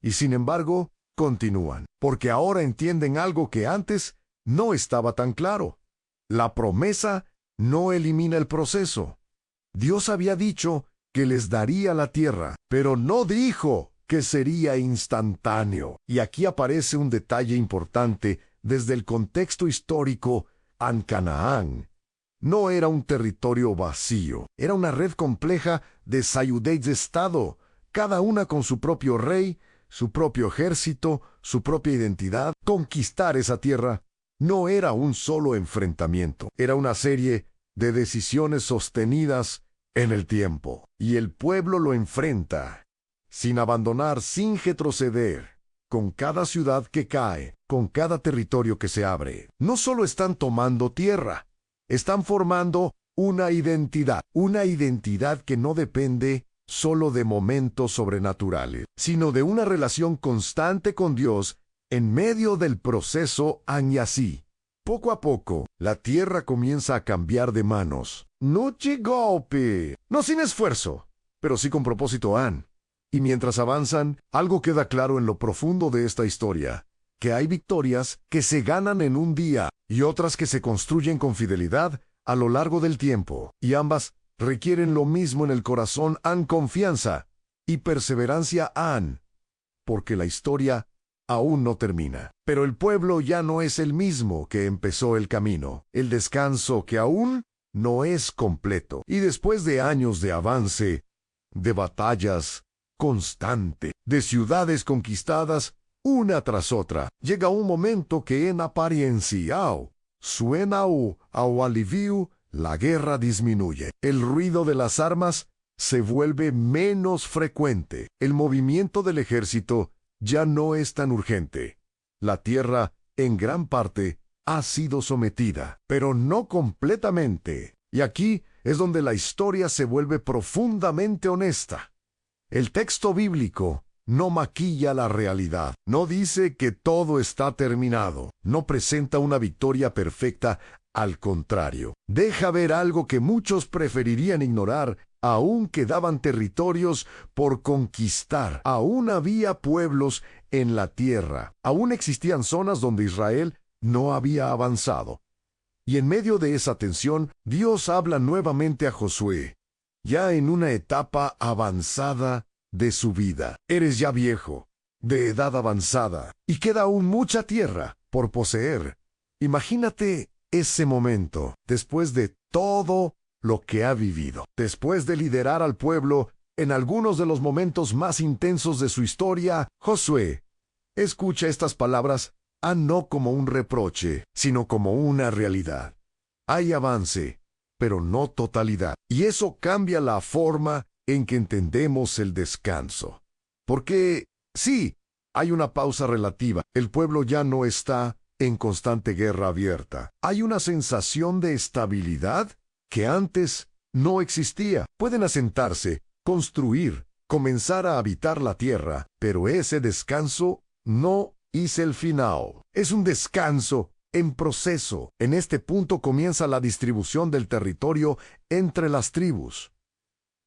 Speaker 1: Y sin embargo, continúan, porque ahora entienden algo que antes no estaba tan claro. La promesa no elimina el proceso. Dios había dicho que les daría la tierra, pero no dijo que sería instantáneo. Y aquí aparece un detalle importante desde el contexto histórico. En Canaán no era un territorio vacío, era una red compleja de ciudades-estado, cada una con su propio rey, su propio ejército, su propia identidad. Conquistar esa tierra no era un solo enfrentamiento, era una serie de decisiones sostenidas en el tiempo. Y el pueblo lo enfrenta, sin abandonar, sin retroceder, con cada ciudad que cae, con cada territorio que se abre. No solo están tomando tierra, están formando una identidad que no depende solo de momentos sobrenaturales, sino de una relación constante con Dios en medio del proceso. Y así, poco a poco, la tierra comienza a cambiar de manos. No de golpe, no sin esfuerzo, pero sí con propósito. Y mientras avanzan, algo queda claro en lo profundo de esta historia: que hay victorias que se ganan en un día y otras que se construyen con fidelidad a lo largo del tiempo. Y ambas requieren lo mismo en el corazón: confianza y perseverancia. Porque la historia aún no termina. Pero el pueblo ya no es el mismo que empezó el camino. El descanso que aún no es completo. Y después de años de avance, de batallas constante, de ciudades conquistadas una tras otra, llega un momento que en apariencia suena a alivio. La guerra disminuye. El ruido de las armas se vuelve menos frecuente. El movimiento del ejército ya no es tan urgente. La tierra, en gran parte, ha sido sometida, pero no completamente. Y aquí es donde la historia se vuelve profundamente honesta. El texto bíblico no maquilla la realidad, no dice que todo está terminado, no presenta una victoria perfecta, al contrario, deja ver algo que muchos preferirían ignorar. Aún quedaban territorios por conquistar, aún había pueblos en la tierra, aún existían zonas donde Israel no había avanzado. Y en medio de esa tensión, Dios habla nuevamente a Josué, ya en una etapa avanzada de su vida. Eres ya viejo, de edad avanzada, y queda aún mucha tierra por poseer. Imagínate ese momento, después de todo lo que ha vivido, después de liderar al pueblo en algunos de los momentos más intensos de su historia. Josué escucha estas palabras no como un reproche, sino como una realidad. Hay avance, pero no totalidad. Y eso cambia la forma en que entendemos el descanso. Porque, sí, hay una pausa relativa. El pueblo ya no está en constante guerra abierta. Hay una sensación de estabilidad que antes no existía. Pueden asentarse, construir, comenzar a habitar la tierra, pero ese descanso no es el final. Es un descanso en proceso. En este punto comienza la distribución del territorio entre las tribus.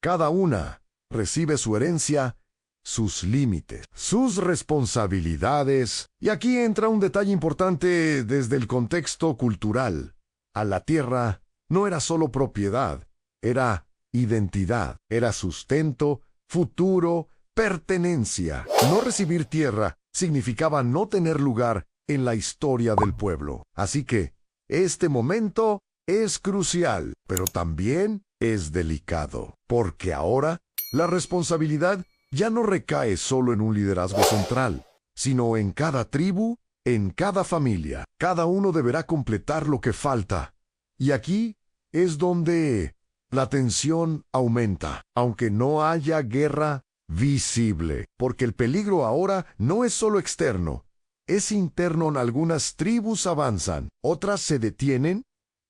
Speaker 1: Cada una recibe su herencia, sus límites, sus responsabilidades. Y aquí entra un detalle importante desde el contexto cultural. A la tierra no era solo propiedad, era identidad, era sustento, futuro, pertenencia. No recibir tierra significaba no tener lugar en la historia del pueblo. Así que este momento es crucial, pero también es delicado, porque ahora la responsabilidad ya no recae solo en un liderazgo central, sino en cada tribu, en cada familia. Cada uno deberá completar lo que falta. Y aquí es donde la tensión aumenta, aunque no haya guerra visible, porque el peligro ahora no es solo externo, es interno. Algunas tribus avanzan, otras se detienen,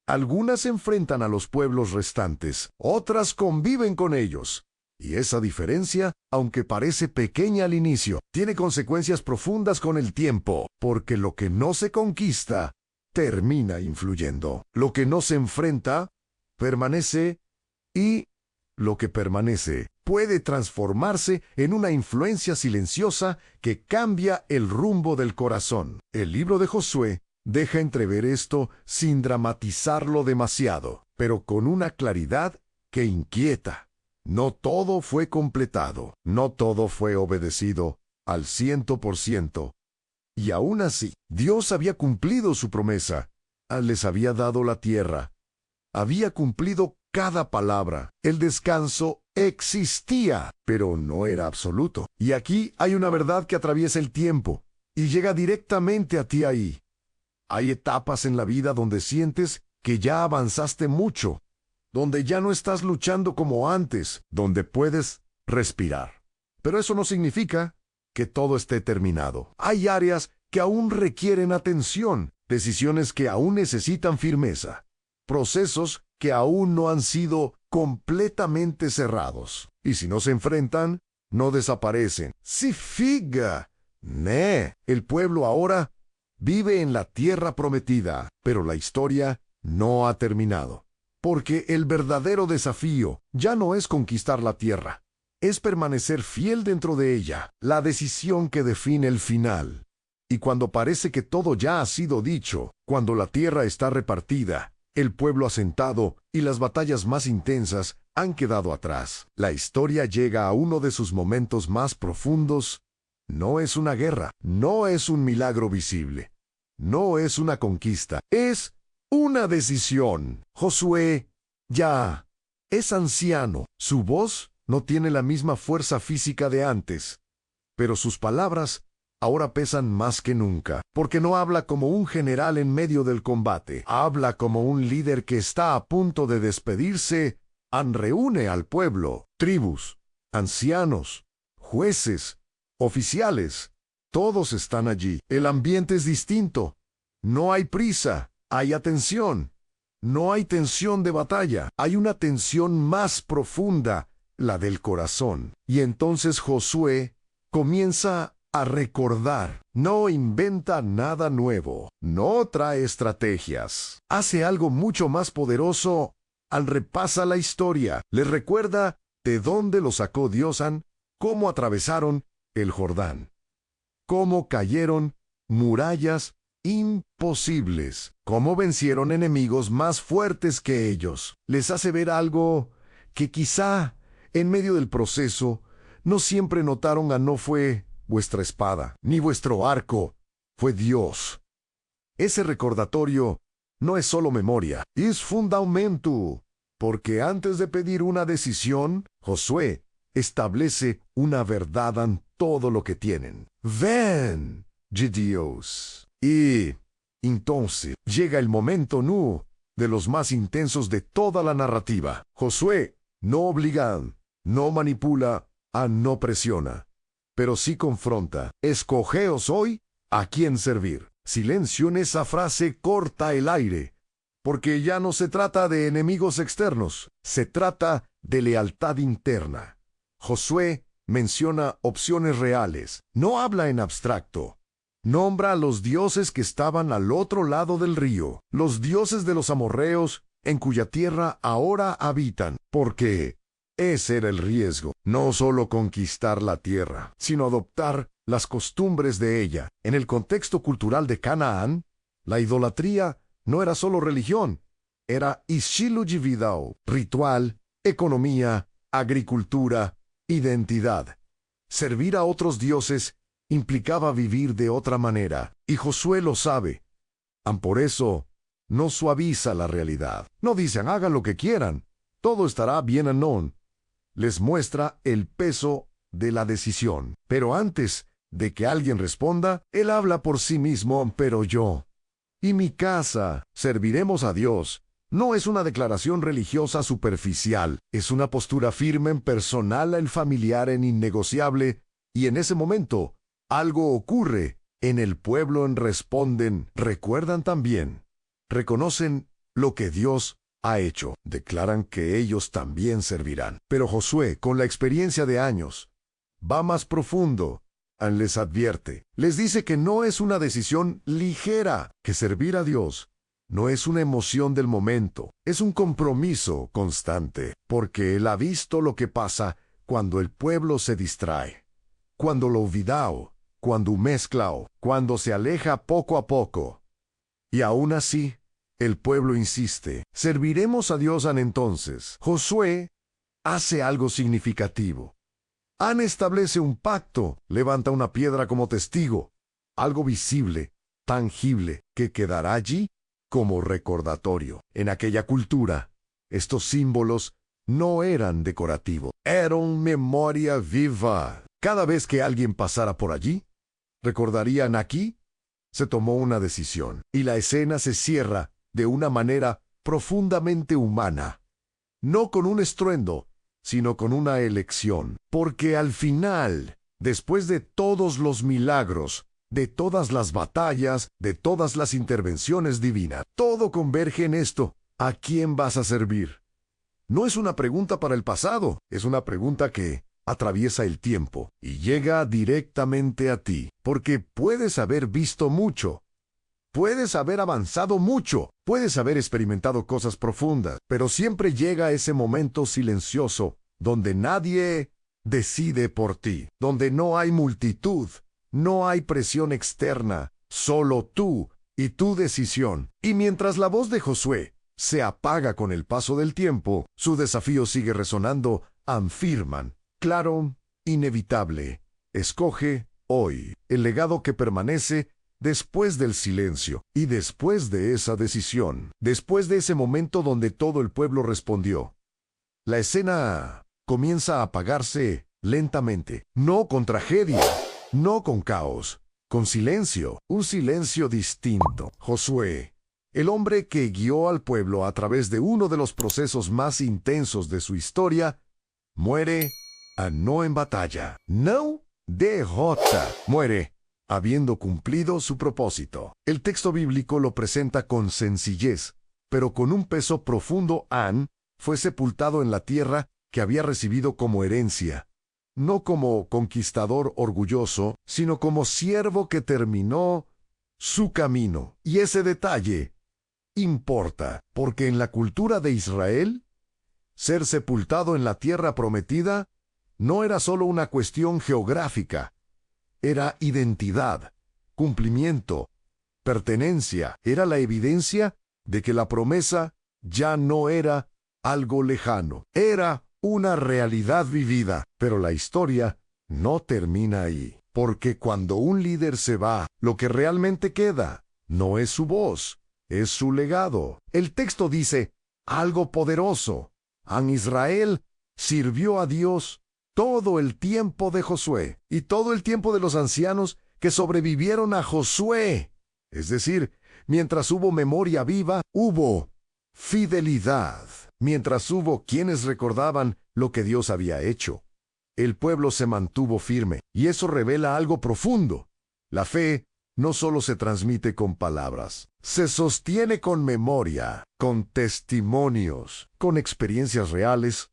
Speaker 1: algunas enfrentan a los pueblos restantes, otras conviven con ellos. Y esa diferencia, aunque parece pequeña al inicio, tiene consecuencias profundas con el tiempo, porque lo que no se conquista termina influyendo. Lo que no se enfrenta permanece, y lo que permanece puede transformarse en una influencia silenciosa que cambia el rumbo del corazón. El libro de Josué deja entrever esto sin dramatizarlo demasiado, pero con una claridad que inquieta. No todo fue completado, no todo fue obedecido al 100%. Y aún así, Dios había cumplido su promesa. Les había dado la tierra. Había cumplido cada palabra. El descanso existía, pero no era absoluto. Y aquí hay una verdad que atraviesa el tiempo y llega directamente a ti ahí. Hay etapas en la vida donde sientes que ya avanzaste mucho, donde ya no estás luchando como antes, donde puedes respirar. Pero eso no significa que todo esté terminado. Hay áreas que aún requieren atención, decisiones que aún necesitan firmeza, procesos que aún no han sido completamente cerrados. Y si no se enfrentan, no desaparecen. ¡Sí, figa! El pueblo ahora vive en la tierra prometida, pero la historia no ha terminado. Porque el verdadero desafío ya no es conquistar la tierra, es permanecer fiel dentro de ella, la decisión que define el final. Y cuando parece que todo ya ha sido dicho, cuando la tierra está repartida, el pueblo asentado y las batallas más intensas han quedado atrás, la historia llega a uno de sus momentos más profundos. No es una guerra, no es un milagro visible, no es una conquista, es una decisión. Josué ya es anciano, su voz no tiene la misma fuerza física de antes, pero sus palabras ahora pesan más que nunca, porque no habla como un general en medio del combate, habla como un líder que está a punto de despedirse. Reúne al pueblo, tribus, ancianos, jueces, oficiales, Todos están allí. El ambiente es distinto. No hay prisa, hay atención. No hay tensión de batalla, hay una tensión más profunda, la del corazón. Y entonces Josué comienza a recordar. No inventa nada nuevo, no trae estrategias. Hace algo mucho más poderoso al repasa la historia. Les recuerda de dónde lo sacó Dios, cómo atravesaron el Jordán, cómo cayeron murallas imposibles, cómo vencieron enemigos más fuertes que ellos. Les hace ver algo que quizá en medio del proceso no siempre notaron. No fue vuestra espada, ni vuestro arco, fue Dios. Ese recordatorio no es solo memoria, es fundamento, porque antes de pedir una decisión, Josué establece una verdad en todo lo que tienen. Ven, de Dios. Y entonces llega el momento de los más intensos de toda la narrativa. Josué no obliga, no manipula, no presiona, pero sí confronta. Escogeos hoy a quién servir. Silencio en esa frase corta el aire, porque ya no se trata de enemigos externos, se trata de lealtad interna. Josué menciona opciones reales, no habla en abstracto. Nombra a los dioses que estaban al otro lado del río, los dioses de los amorreos, en cuya tierra ahora habitan, porque ese era el riesgo, no solo conquistar la tierra, sino adoptar las costumbres de ella. En el contexto cultural de Canaán, la idolatría no era solo religión, era Ishilujividao, ritual, economía, agricultura, identidad. Servir a otros dioses implicaba vivir de otra manera, y Josué lo sabe. Por eso, no suaviza la realidad. No dicen, hagan lo que quieran, todo estará bien anon. Les muestra el peso de la decisión. Pero antes de que alguien responda, él habla por sí mismo. Pero yo y mi casa serviremos a Dios. No es una declaración religiosa superficial, es una postura firme, personal, familiar, innegociable, y en ese momento, algo ocurre. En el pueblo responden, recuerdan también, reconocen lo que Dios ha hecho, declaran que ellos también servirán. Pero Josué, con la experiencia de años, va más profundo. Les advierte, les dice que no es una decisión ligera, que servir a Dios no es una emoción del momento, es un compromiso constante, porque Él ha visto lo que pasa cuando el pueblo se distrae, cuando lo olvidao, cuando mezclao, cuando se aleja poco a poco. Y aún así, el pueblo insiste, serviremos a Dios. Entonces, Josué hace algo significativo. Establece un pacto, levanta una piedra como testigo, algo visible, tangible, que quedará allí como recordatorio. En aquella cultura, estos símbolos no eran decorativos, eran memoria viva. Cada vez que alguien pasara por allí, recordarían aquí, se tomó una decisión, y la escena se cierra de una manera profundamente humana, no con un estruendo, sino con una elección, porque al final, después de todos los milagros, de todas las batallas, de todas las intervenciones divinas, todo converge en esto: ¿a quién vas a servir? No es una pregunta para el pasado, es una pregunta que atraviesa el tiempo y llega directamente a ti, porque puedes haber visto mucho, puedes haber avanzado mucho, puedes haber experimentado cosas profundas, pero siempre llega ese momento silencioso donde nadie decide por ti, donde no hay multitud, no hay presión externa, solo tú y tu decisión. Y mientras la voz de Josué se apaga con el paso del tiempo, su desafío sigue resonando. Afirman, claro, inevitable, escoge hoy el legado que permanece después del silencio, y después de esa decisión, después de ese momento donde todo el pueblo respondió, la escena comienza a apagarse lentamente, no con tragedia, no con caos, con silencio, un silencio distinto. Josué, el hombre que guió al pueblo a través de uno de los procesos más intensos de su historia, muere no en batalla, no derrota, muere habiendo cumplido su propósito. El texto bíblico lo presenta con sencillez, pero con un peso profundo. Han fue sepultado en la tierra que había recibido como herencia, no como conquistador orgulloso, sino como siervo que terminó su camino. Y ese detalle importa, porque en la cultura de Israel, ser sepultado en la tierra prometida no era solo una cuestión geográfica, era identidad, cumplimiento, pertenencia, era la evidencia de que la promesa ya no era algo lejano, era una realidad vivida. Pero la historia no termina ahí, porque cuando un líder se va, lo que realmente queda no es su voz, es su legado. El texto dice algo poderoso. An Israel sirvió a Dios todo el tiempo de Josué y todo el tiempo de los ancianos que sobrevivieron a Josué. Es decir, mientras hubo memoria viva, hubo fidelidad. Mientras hubo quienes recordaban lo que Dios había hecho, el pueblo se mantuvo firme, y eso revela algo profundo. La fe no solo se transmite con palabras, se sostiene con memoria, con testimonios, con experiencias reales,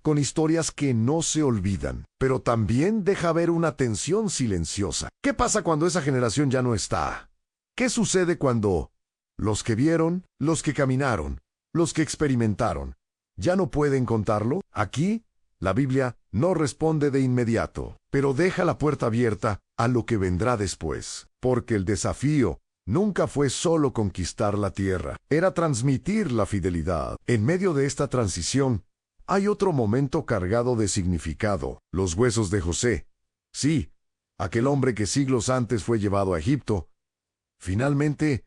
Speaker 1: con historias que no se olvidan, pero también deja ver una tensión silenciosa. ¿Qué pasa cuando esa generación ya no está? ¿Qué sucede cuando los que vieron, los que caminaron, los que experimentaron, ya no pueden contarlo? Aquí, la Biblia no responde de inmediato, pero deja la puerta abierta a lo que vendrá después, porque el desafío nunca fue solo conquistar la tierra, era transmitir la fidelidad. En medio de esta transición, hay otro momento cargado de significado: los huesos de José. Sí, aquel hombre que siglos antes fue llevado a Egipto, finalmente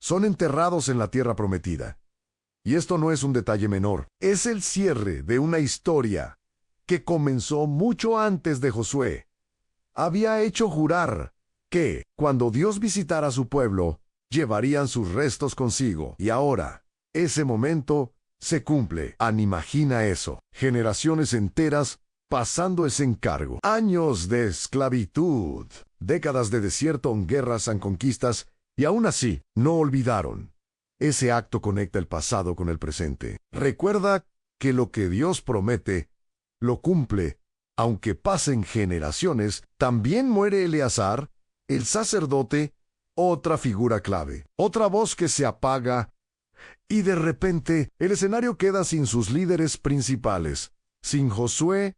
Speaker 1: son enterrados en la tierra prometida. Y esto no es un detalle menor, es el cierre de una historia que comenzó mucho antes de Josué. Había hecho jurar que, cuando Dios visitara a su pueblo, llevarían sus restos consigo. Y ahora, ese momento se cumple. Imagina eso: generaciones enteras pasando ese encargo. Años de esclavitud, décadas de desierto, guerras, conquistas, y aún así, no olvidaron. Ese acto conecta el pasado con el presente. Recuerda que lo que Dios promete, lo cumple. Aunque pasen generaciones, también muere Eleazar, el sacerdote, otra figura clave, otra voz que se apaga, y de repente el escenario queda sin sus líderes principales, sin Josué,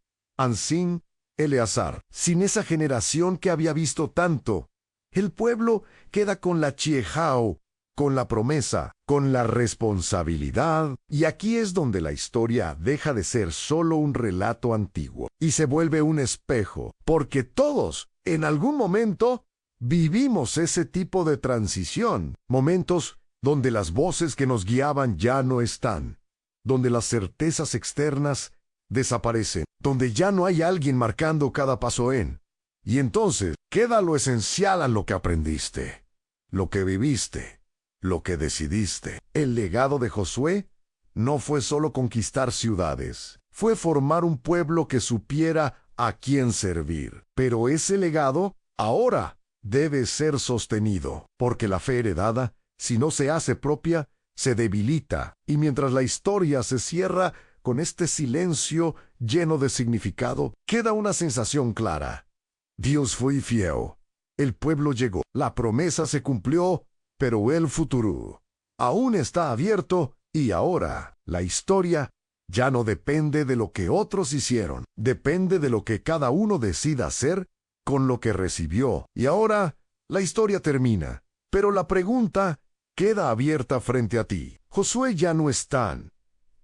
Speaker 1: sin Eleazar, sin esa generación que había visto tanto. El pueblo queda con la Chiejao, con la promesa, con la responsabilidad, y aquí es donde la historia deja de ser solo un relato antiguo y se vuelve un espejo, porque todos, en algún momento, vivimos ese tipo de transición, momentos donde las voces que nos guiaban ya no están, donde las certezas externas desaparecen, donde ya no hay alguien marcando cada paso y entonces queda lo esencial a lo que aprendiste, lo que viviste, lo que decidiste. El legado de Josué no fue solo conquistar ciudades, fue formar un pueblo que supiera a quién servir. Pero ese legado ahora debe ser sostenido, porque la fe heredada, si no se hace propia, se debilita. Y mientras la historia se cierra con este silencio lleno de significado, queda una sensación clara: Dios fue fiel, el pueblo llegó, la promesa se cumplió, pero el futuro aún está abierto. Y ahora, la historia ya no depende de lo que otros hicieron, depende de lo que cada uno decida hacer con lo que recibió. Y ahora, la historia termina, pero la pregunta queda abierta frente a ti. Josué ya no están.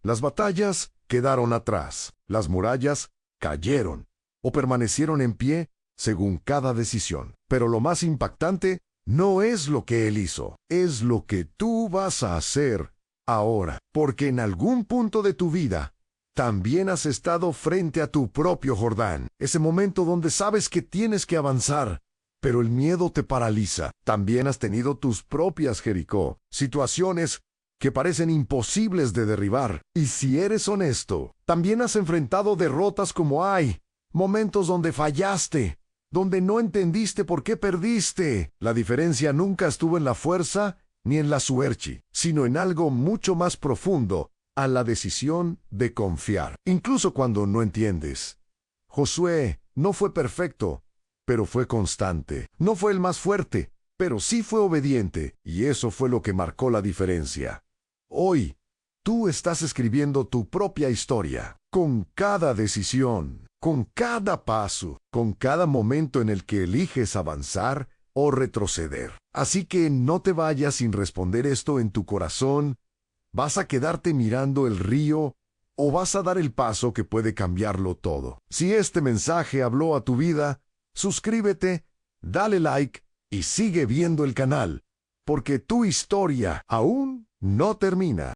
Speaker 1: Las batallas quedaron atrás, las murallas cayeron o permanecieron en pie según cada decisión. Pero lo más impactante no es lo que él hizo, es lo que tú vas a hacer ahora, porque en algún punto de tu vida también has estado frente a tu propio Jordán, ese momento donde sabes que tienes que avanzar, pero el miedo te paraliza. También has tenido tus propias Jericó, situaciones que parecen imposibles de derribar. Y si eres honesto, también has enfrentado derrotas como hay, momentos donde fallaste, donde no entendiste por qué perdiste. La diferencia nunca estuvo en la fuerza ni en la suerte, sino en algo mucho más profundo, a la decisión de confiar, incluso cuando no entiendes. Josué no fue perfecto, pero fue constante. No fue el más fuerte, pero sí fue obediente, y eso fue lo que marcó la diferencia. Hoy, tú estás escribiendo tu propia historia, con cada decisión, con cada paso, con cada momento en el que eliges avanzar o retroceder. Así que no te vayas sin responder esto en tu corazón. ¿Vas a quedarte mirando el río o vas a dar el paso que puede cambiarlo todo? Si este mensaje habló a tu vida, suscríbete, dale like y sigue viendo el canal, porque tu historia aún no termina.